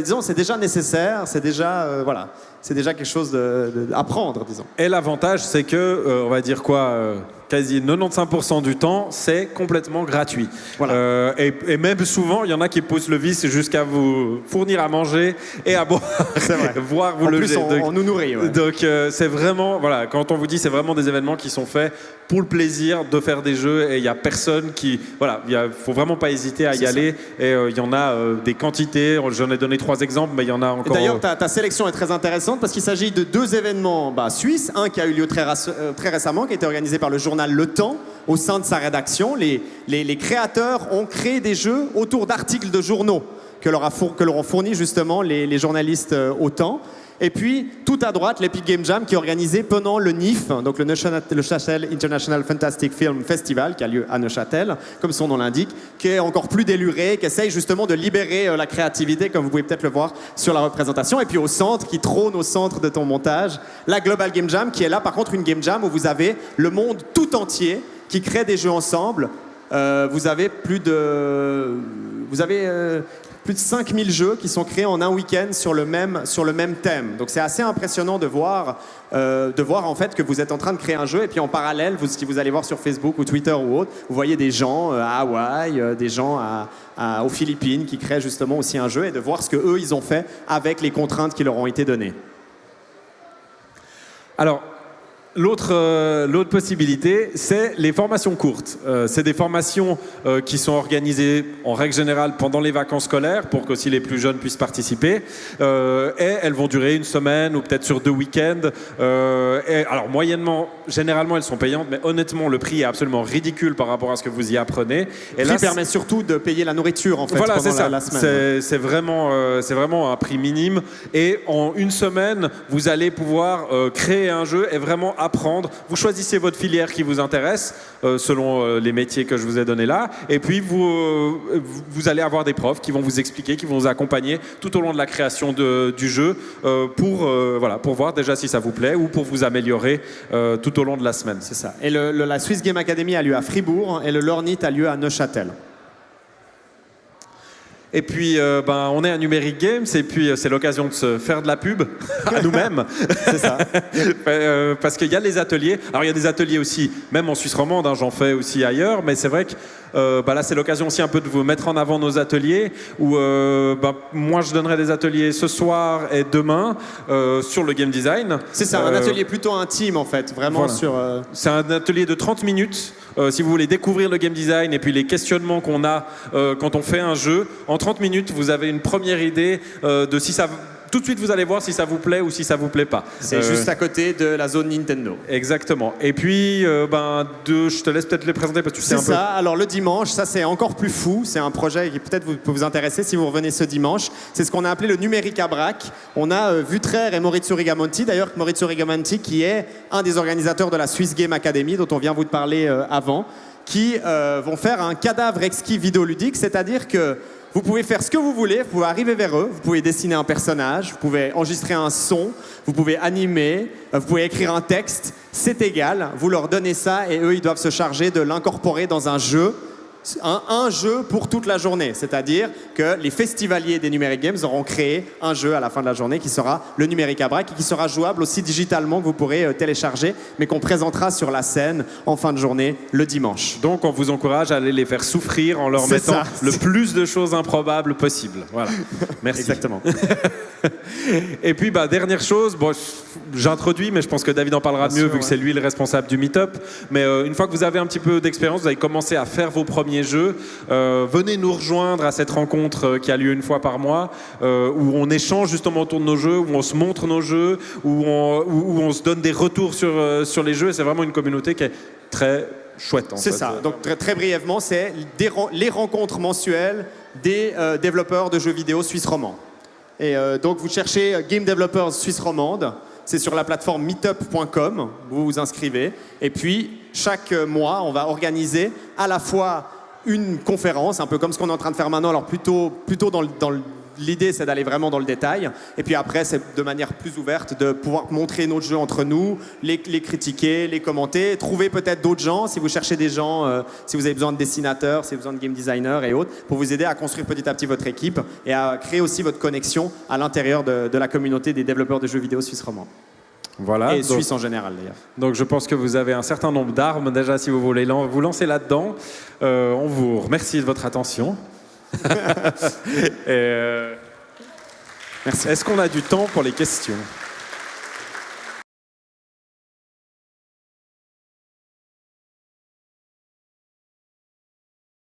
Speaker 1: disons c'est déjà nécessaire, c'est déjà quelque chose à apprendre, disons.
Speaker 2: Et l'avantage, c'est que, on va dire quasi 95% du temps, c'est complètement gratuit.
Speaker 1: Voilà.
Speaker 2: Et même souvent, il y en a qui poussent le vice jusqu'à vous fournir à manger et à boire, voire vous loger.
Speaker 1: En plus, on nous nourrit. Ouais.
Speaker 2: Donc c'est vraiment, quand on vous dit, c'est vraiment des événements qui sont faits pour le plaisir de faire des jeux et il n'y a personne qui... faut vraiment pas hésiter à y aller. Et il y en a des quantités, j'en ai donné 3 exemples, mais il y en a encore...
Speaker 1: D'ailleurs, ta sélection est très intéressante parce qu'il s'agit de 2 événements suisses. Un qui a eu lieu très récemment, qui a été organisé par le journal Le Temps. Au sein de sa rédaction, les créateurs ont créé des jeux autour d'articles de journaux que leur ont fourni justement les journalistes au Temps. Et puis, tout à droite, l'Epic Game Jam qui est organisé pendant le NIF, donc le Neuchâtel International Fantastic Film Festival, qui a lieu à Neuchâtel, comme son nom l'indique, qui est encore plus déluré, qui essaye justement de libérer la créativité, comme vous pouvez peut-être le voir sur la représentation. Et puis au centre, qui trône au centre de ton montage, la Global Game Jam, qui est là par contre une Game Jam où vous avez le monde tout entier qui crée des jeux ensemble. Vous avez plus de 5000 jeux qui sont créés en un week-end sur le même thème. Donc c'est assez impressionnant de voir en fait que vous êtes en train de créer un jeu et puis en parallèle, si vous allez voir sur Facebook ou Twitter ou autre, vous voyez des gens à Hawaï, des gens aux Philippines qui créent justement aussi un jeu et de voir ce que eux ils ont fait avec les contraintes qui leur ont été données.
Speaker 2: Alors, l'autre possibilité, c'est les formations courtes. C'est des formations qui sont organisées en règle générale pendant les vacances scolaires pour qu'aussi les plus jeunes puissent participer. Et elles vont durer une semaine ou peut-être sur 2 week-ends. Alors moyennement, généralement elles sont payantes, mais honnêtement le prix est absolument ridicule par rapport à ce que vous y apprenez.
Speaker 1: Et le prix permet surtout de payer la nourriture en fait
Speaker 2: voilà,
Speaker 1: pendant la semaine.
Speaker 2: C'est vraiment un prix minime. Et en une semaine, vous allez pouvoir créer un jeu et vraiment apprendre. Vous choisissez votre filière qui vous intéresse selon les métiers que je vous ai donnés là. Et puis vous allez avoir des profs qui vont vous expliquer, qui vont vous accompagner tout au long de la création du jeu pour voir déjà si ça vous plaît ou pour vous améliorer tout au long de la semaine.
Speaker 1: C'est ça. Et la Swiss Game Academy a lieu à Fribourg et le Learn It a lieu à Neuchâtel.
Speaker 2: Et puis, on est à Numeric Games et puis c'est l'occasion de se faire de la pub à nous-mêmes.
Speaker 1: C'est ça.
Speaker 2: Parce qu'il y a les ateliers. Alors, il y a des ateliers aussi, même en Suisse romande, hein, j'en fais aussi ailleurs, mais c'est vrai que là, c'est l'occasion aussi un peu de vous mettre en avant nos ateliers où moi, je donnerai des ateliers ce soir et demain sur le game design.
Speaker 1: C'est ça, un atelier plutôt intime en fait, vraiment
Speaker 2: voilà. C'est un atelier de 30 minutes. Si vous voulez découvrir le game design et puis les questionnements qu'on a quand on fait un jeu, en 30 minutes, vous avez une première idée de si ça... Tout de suite, vous allez voir si ça vous plaît ou si ça vous plaît pas.
Speaker 1: C'est juste à côté de la zone Nintendo.
Speaker 2: Exactement. Et puis, je te laisse peut-être les présenter parce que tu sais un peu.
Speaker 1: C'est ça. Alors le dimanche, ça c'est encore plus fou. C'est un projet qui peut-être peut vous intéresser si vous revenez ce dimanche. C'est ce qu'on a appelé le Numeric à Brac. On a Vutraire et Maurizio Rigamonti. D'ailleurs, Maurizio Rigamonti qui est un des organisateurs de la Swiss Game Academy dont on vient vous parler avant, qui vont faire un cadavre exquis vidéoludique, c'est-à-dire que vous pouvez faire ce que vous voulez, vous pouvez arriver vers eux, vous pouvez dessiner un personnage, vous pouvez enregistrer un son, vous pouvez animer, vous pouvez écrire un texte, c'est égal, vous leur donnez ça et eux ils doivent se charger de l'incorporer dans un jeu. Un jeu pour toute la journée, c'est-à-dire que les festivaliers des Numeric Games auront créé un jeu à la fin de la journée qui sera le Numeric à Brac et qui sera jouable aussi digitalement, que vous pourrez télécharger, mais qu'on présentera sur la scène en fin de journée le dimanche.
Speaker 2: Donc on vous encourage à aller les faire souffrir en leur mettant le plus de choses improbables possible. Voilà. Merci.
Speaker 1: Exactement.
Speaker 2: Et puis dernière chose, j'introduis, mais je pense que David en parlera mieux vu que c'est lui le responsable du meet-up. Mais une fois que vous avez un petit peu d'expérience, vous avez commencé à faire vos premiers jeux, venez nous rejoindre à cette rencontre qui a lieu une fois par mois, où on échange justement autour de nos jeux, où on se montre nos jeux, où on se donne des retours sur les jeux. Et c'est vraiment une communauté qui est très chouette.
Speaker 1: C'est ça. Donc très brièvement, c'est les rencontres mensuelles des développeurs de jeux vidéo suisse romande. Et donc vous cherchez Game Developers Suisse romande. C'est sur la plateforme meetup.com, vous vous inscrivez. Et puis, chaque mois, on va organiser à la fois une conférence, un peu comme ce qu'on est en train de faire maintenant, alors plutôt dans l'idée, c'est d'aller vraiment dans le détail. Et puis après, c'est de manière plus ouverte de pouvoir montrer notre jeu entre nous, les critiquer, les commenter, trouver peut-être d'autres gens, si vous cherchez des gens, si vous avez besoin de dessinateurs, si vous avez besoin de game designers et autres, pour vous aider à construire petit à petit votre équipe et à créer aussi votre connexion à l'intérieur de la communauté des développeurs de jeux vidéo suisse romande.
Speaker 2: Voilà,
Speaker 1: et Suisse en général d'ailleurs.
Speaker 2: Donc je pense que vous avez un certain nombre d'armes déjà si vous voulez vous lancer là-dedans. On vous remercie de votre attention. Merci. Est-ce qu'on a du temps pour les questions ?